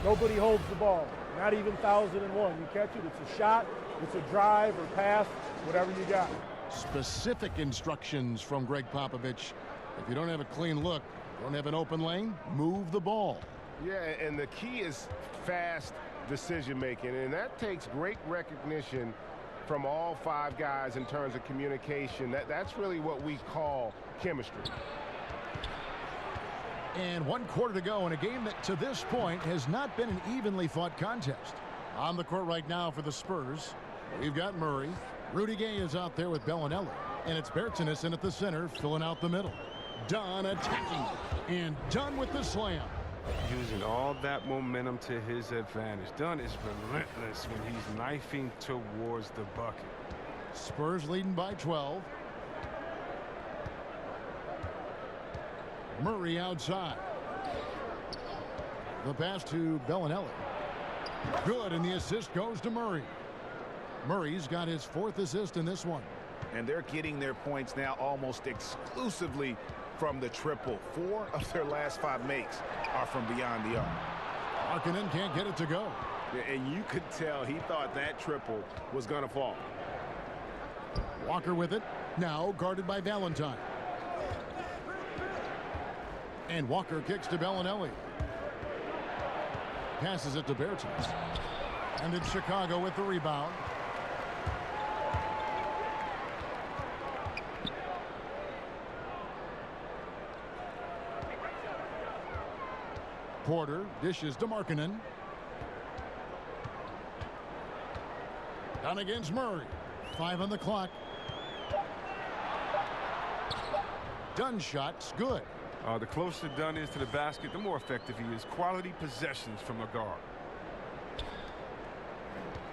Nobody holds the ball, not even 1001. You catch it, it's a shot, it's a drive or pass, whatever you got. Specific instructions from Greg Popovich. If you don't have a clean look, don't have an open lane, move the ball. Yeah, and the key is fast decision-making, and that takes great recognition from all 5 guys in terms of communication. That's really what we call chemistry. And 1 quarter to go in a game that to this point has not been an evenly fought contest. On the court right now for the Spurs, we've got Murray. Rudy Gay is out there with Bellinelli. And it's Bertans in at the center, filling out the middle. Dunn attacking. And Dunn with the slam. Using all that momentum to his advantage. Dunn is relentless when he's knifing towards the bucket. Spurs leading by 12. Murray outside. The pass to Bellinelli. Good, and the assist goes to Murray. Murray's got his 4th assist in this one. And they're getting their points now almost exclusively from the triple. 4 of their last 5 makes are from beyond the arc. Markkanen can't get it to go. And you could tell he thought that triple was going to fall. Walker with it. Now guarded by Valentine. And Walker kicks to Bellinelli. Passes it to Bertans. And it's Chicago with the rebound. Porter dishes to Markkanen. Down against Murray. 5 on the clock. Dunn shot's good. The closer Dunn is to the basket, the more effective he is. Quality possessions from a guard.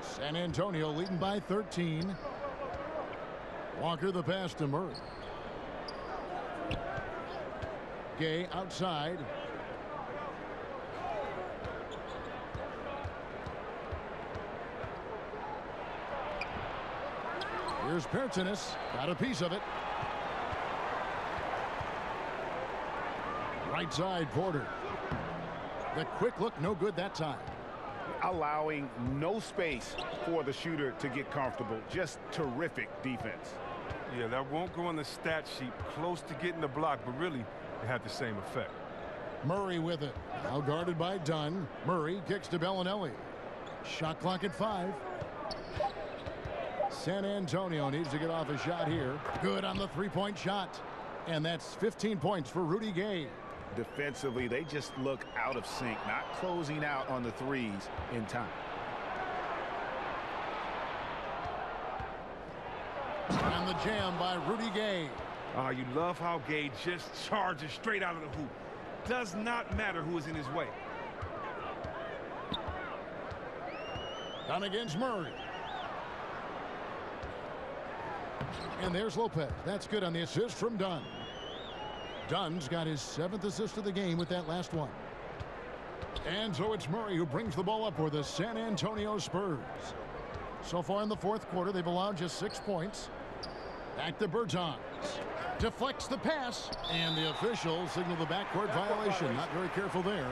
San Antonio leading by 13. Walker the pass to Murray. Gay outside. Here's Bertans. Got a piece of it. Right side, Porter. The quick look, no good that time. Allowing no space for the shooter to get comfortable. Just terrific defense. Yeah, that won't go on the stat sheet. Close to getting the block, but really, it had the same effect. Murray with it. Now guarded by Dunn. Murray kicks to Bellinelli. Shot clock at 5. San Antonio needs to get off a shot here. Good on the 3-point shot. And that's 15 points for Rudy Gay. Defensively, they just look out of sync, not closing out on the threes in time. And the jam by Rudy Gay. You love how Gay just charges straight out of the hoop. Does not matter who is in his way. Down against Murray. And there's Lopez. That's good on the assist from Dunn. Dunn's got his 7th assist of the game with that last one. And so it's Murray who brings the ball up for the San Antonio Spurs. So far in the 4th quarter, they've allowed just 6 points. Back to Bertans. Deflects the pass. And the official signaled the backcourt violation. Not very careful there.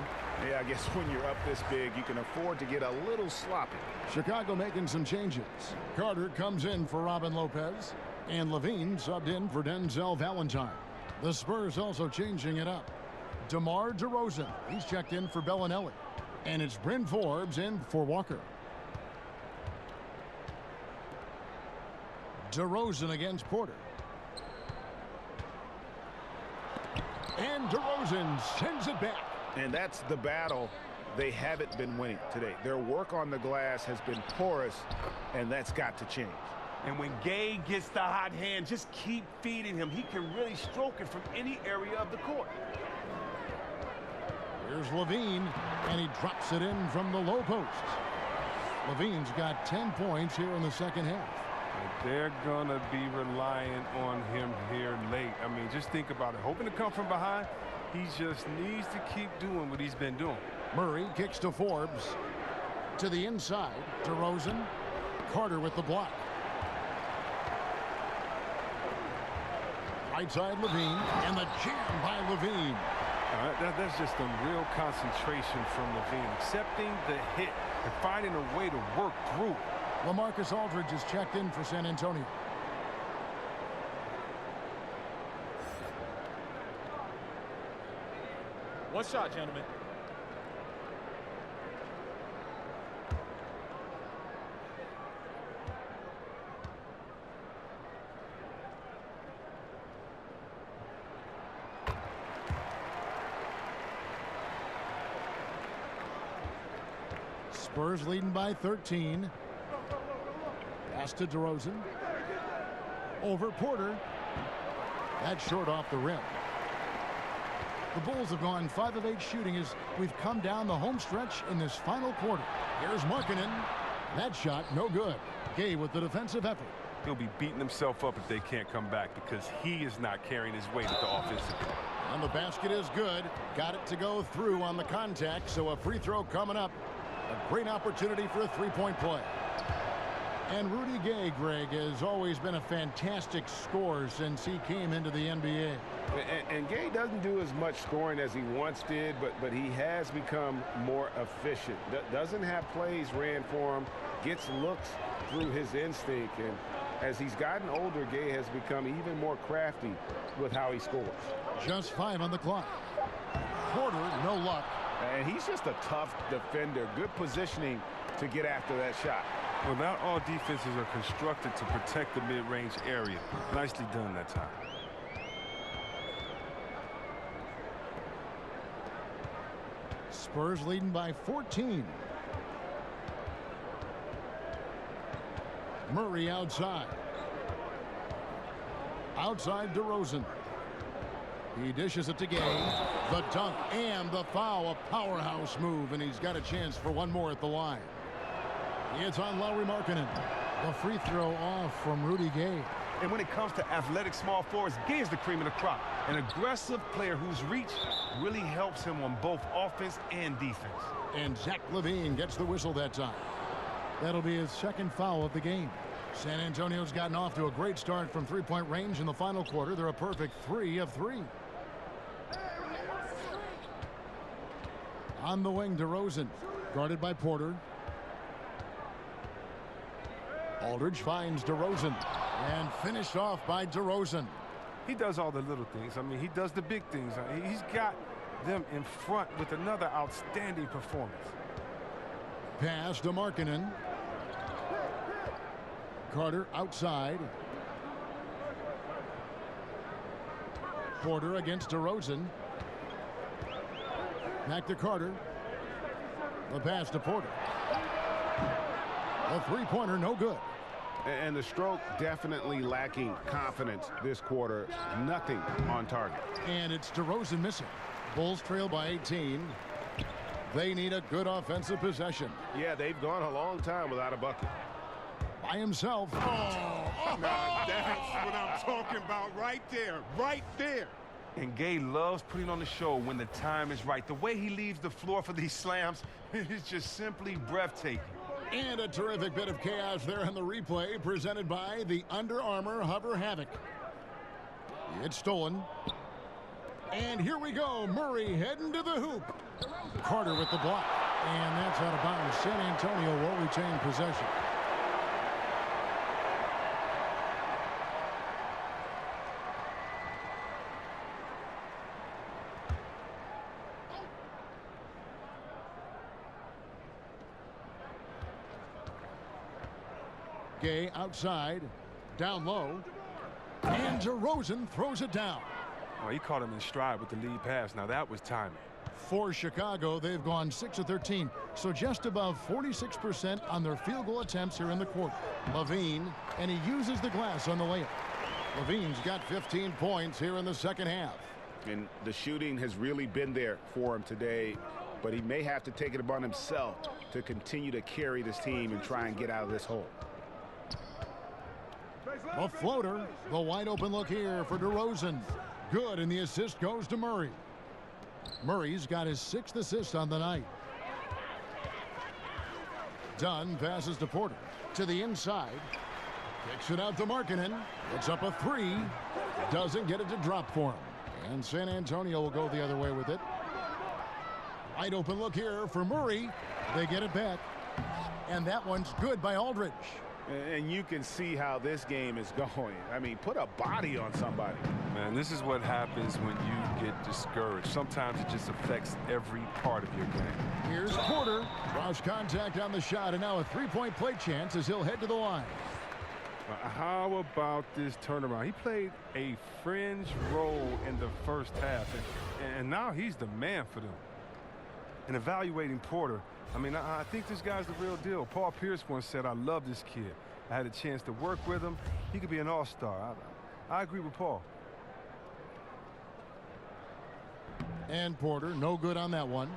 Yeah, I guess when you're up this big, you can afford to get a little sloppy. Chicago making some changes. Carter comes in for Robin Lopez. And Levine subbed in for Denzel Valentine. The Spurs also changing it up. DeMar DeRozan, he's checked in for Bellinelli. And it's Bryn Forbes in for Walker. DeRozan against Porter. And DeRozan sends it back. And that's the battle they haven't been winning today. Their work on the glass has been porous, and that's got to change. And when Gay gets the hot hand, just keep feeding him. He can really stroke it from any area of the court. Here's Levine, and he drops it in from the low post. Levine's got 10 points here in the second half. They're going to be relying on him here late. I mean, just think about it. Hoping to come from behind, he just needs to keep doing what he's been doing. Murray kicks to Forbes. To the inside, DeRozan. Carter with the block. Right side, Levine, and the jam by Levine. That's just some real concentration from Levine. Accepting the hit and finding a way to work through. LaMarcus Aldridge is checked in for San Antonio. One shot, gentlemen. Spurs leading by 13. Pass to DeRozan. Over Porter. That's short off the rim. The Bulls have gone 5 of 8 shooting as we've come down the home stretch in this final quarter. Here's Markkanen. That shot no good. Gay with the defensive effort. He'll be beating himself up if they can't come back because he is not carrying his weight at the offensive end. And the basket is good. Got it to go through on the contact, so a free throw coming up. A great opportunity for a three-point play. And Rudy Gay, Greg, has always been a fantastic scorer since he came into the NBA. And Gay doesn't do as much scoring as he once did, but he has become more efficient. Doesn't have plays ran for him, gets looks through his instinct. And as he's gotten older, Gay has become even more crafty with how he scores. Just 5 on the clock. Porter, no luck. And he's just a tough defender. Good positioning to get after that shot. Well, not all defenses are constructed to protect the mid-range area. Nicely done that time. Spurs leading by 14. Murray outside. Outside DeRozan. He dishes it to Gay. The dunk and the foul. A powerhouse move, and he's got a chance for one more at the line. It's on Lauri Markkanen. The free throw off from Rudy Gay. And when it comes to athletic small forwards, Gay is the cream of the crop. An aggressive player whose reach really helps him on both offense and defense. And Zach LaVine gets the whistle that time. That'll be his second foul of the game. San Antonio's gotten off to a great start from three-point range in the final quarter. They're a perfect 3 of 3. On the wing, DeRozan, guarded by Porter. Aldridge finds DeRozan and finished off by DeRozan. He does all the little things. I mean, he does the big things. He's got them in front with another outstanding performance. Pass to Markkanen. Carter outside. Porter against DeRozan. Back to Carter. The pass to Porter. A three-pointer, no good. And the stroke definitely lacking confidence this quarter. Nothing on target. And it's DeRozan missing. Bulls trail by 18. They need a good offensive possession. Yeah, they've gone a long time without a bucket. By himself. Now that's what I'm talking about right there. Right there. And Gay loves putting on the show when the time is right. The way he leaves the floor for these slams is just simply breathtaking. And a terrific bit of chaos there in the replay presented by the Under Armour Hover Havoc. It's stolen. And here we go. Murray heading to the hoop. Carter with the block. And that's out of bounds. San Antonio will retain possession. Gay outside, down low, and DeRozan throws it down. Oh, he caught him in stride with the lead pass. Now that was timing. For Chicago, they've gone 6 of 13, so just above 46% on their field goal attempts here in the quarter. LaVine, and he uses the glass on the layup. LaVine's got 15 points here in the second half. And the shooting has really been there for him today, but he may have to take it upon himself to continue to carry this team and try and get out of this hole. A floater. The wide open look here for DeRozan. Good, and the assist goes to Murray. Murray's got his 6th assist on the night. Dunn passes to Porter. To the inside. Kicks it out to Markkanen. It's up a 3. Doesn't get it to drop for him. And San Antonio will go the other way with it. Wide open look here for Murray. They get it back. And that one's good by Aldridge. And you can see how this game is going. I mean, put a body on somebody. Man, this is what happens when you get discouraged. Sometimes it just affects every part of your game. Here's Porter. Cross contact on the shot, and now a three-point play chance as he'll head to the line. How about this turnaround? He played a fringe role in the first half, and now he's the man for them. And evaluating Porter, I mean, I think this guy's the real deal. Paul Pierce once said, I love this kid. I had a chance to work with him. He could be an all-star. I agree with Paul. And Porter, no good on that one.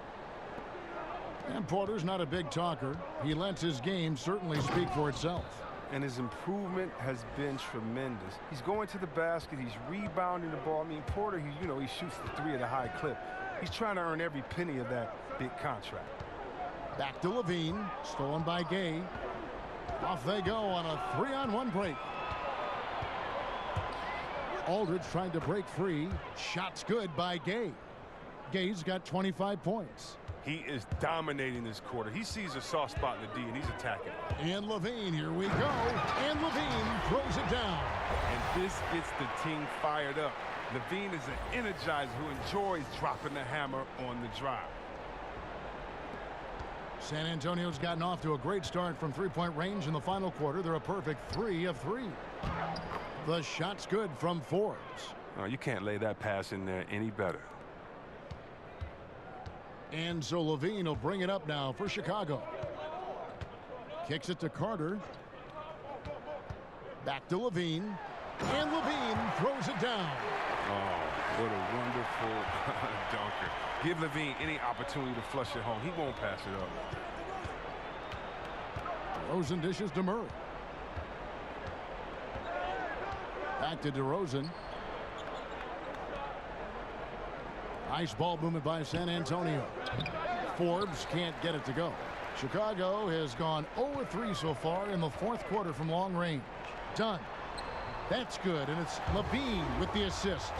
And Porter's not a big talker. He lets his game certainly speak for itself. And his improvement has been tremendous. He's going to the basket. He's rebounding the ball. I mean, Porter, he shoots the three at a high clip. He's trying to earn every penny of that big contract. Back to Levine. Stolen by Gay. Off they go on a 3-on-1 break. Aldridge trying to break free. Shot's good by Gay. Gay's got 25 points. He is dominating this quarter. He sees a soft spot in the D, and he's attacking it. And Levine, here we go. And Levine throws it down. And this gets the team fired up. Levine is an energizer who enjoys dropping the hammer on the drive. San Antonio's gotten off to a great start from three-point range in the final quarter. They're a perfect 3 of 3. The shot's good from Forbes. Oh, you can't lay that pass in there any better. And so Levine will bring it up now for Chicago. Kicks it to Carter. Back to Levine. And Levine throws it down. Oh, what a wonderful dunker. Give Levine any opportunity to flush it home. He won't pass it up. DeRozan dishes to Murray. Back to DeRozan. Nice ball movement by San Antonio. Forbes can't get it to go. Chicago has gone 0-3 so far in the fourth quarter from long range. Dunn. That's good, and it's Levine with the assist.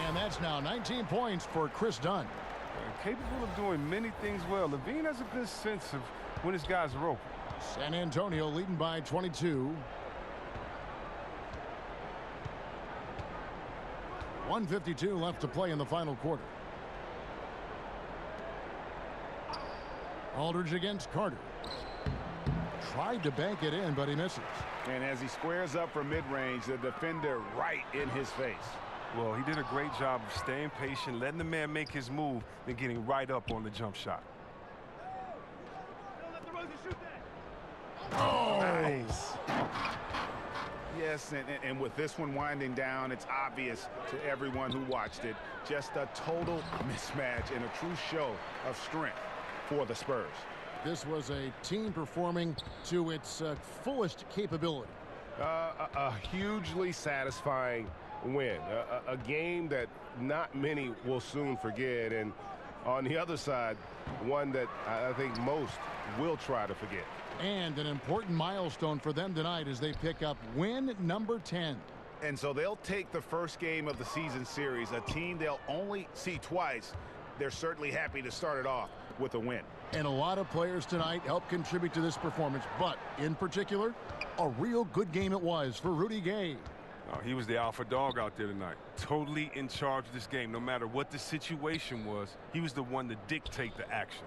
And that's now 19 points for Chris Dunn. Capable of doing many things well. Levine has a good sense of when his guys are open. San Antonio leading by 22. 1:52 left to play in the final quarter. Aldridge against Carter. Tried to bank it in, but he misses. And as he squares up for mid-range, the defender right in his face. Well, he did a great job of staying patient, letting the man make his move, and getting right up on the jump shot. Oh, nice. Yes, and with this one winding down, it's obvious to everyone who watched it, just a total mismatch and a true show of strength for the Spurs. This was a team performing to its fullest capability. A hugely satisfying win. A game that not many will soon forget. And on the other side, one that I think most will try to forget. And an important milestone for them tonight as they pick up win number 10. And so they'll take the first game of the season series, a team they'll only see twice. They're certainly happy to start it off with a win. And a lot of players tonight helped contribute to this performance, but in particular, a real good game it was for Rudy Gay. Oh, he was the alpha dog out there tonight. Totally in charge of this game. No matter what the situation was, he was the one to dictate the action.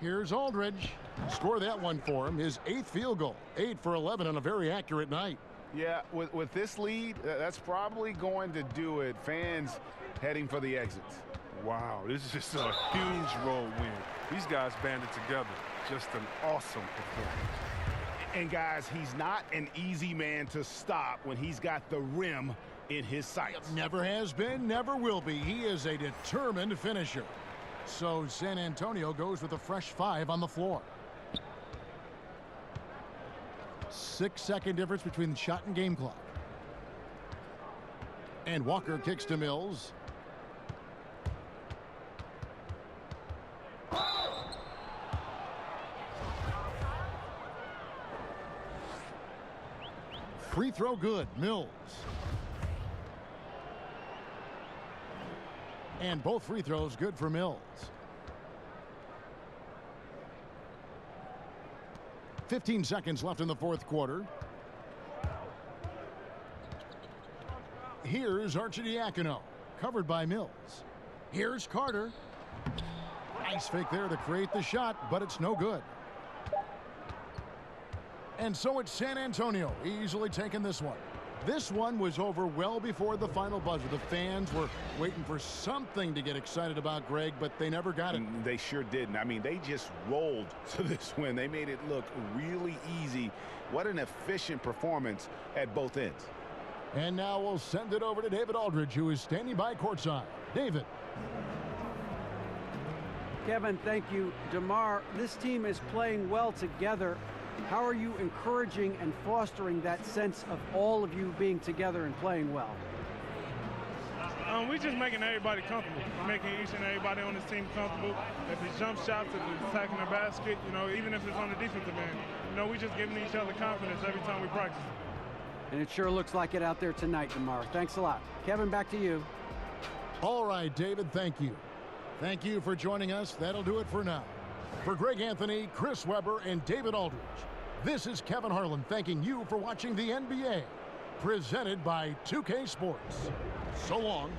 Here's Aldridge. Score that one for him. His 8th field goal. 8 for 11 on a very accurate night. Yeah, with this lead, that's probably going to do it. Fans heading for the exits. Wow, this is just a huge road win. These guys banded together. Just an awesome performance. And guys, he's not an easy man to stop when he's got the rim in his sights. Never has been, never will be. He is a determined finisher. So San Antonio goes with a fresh 5 on the floor. 6-second difference between the shot and game clock. And Walker kicks to Mills. Free throw good. Mills. And both free throws good for Mills. 15 seconds left in the fourth quarter. Here's Arcidiacono, covered by Mills. Here's Carter. Nice fake there to create the shot, but it's no good. And so it's San Antonio easily taking this one. This one was over well before the final buzzer. The fans were waiting for something to get excited about, Greg, but they never got it. They sure didn't. I mean, they just rolled to this win. They made it look really easy. What an efficient performance at both ends. And now we'll send it over to David Aldridge, who is standing by courtside. David. Kevin, thank you. DeMar, this team is playing well together. How are you encouraging and fostering that sense of all of you being together and playing well? We're just making everybody comfortable, making each and everybody on this team comfortable. If it's jump shots, if it's attacking the basket, even if it's on the defensive end, we're just giving each other confidence every time we practice. And it sure looks like it out there tonight, DeMar. Thanks a lot. Kevin, back to you. All right, David, thank you. Thank you for joining us. That'll do it for now. For Greg Anthony, Chris Webber, and David Aldridge, this is Kevin Harlan thanking you for watching the NBA, presented by 2K Sports. So long.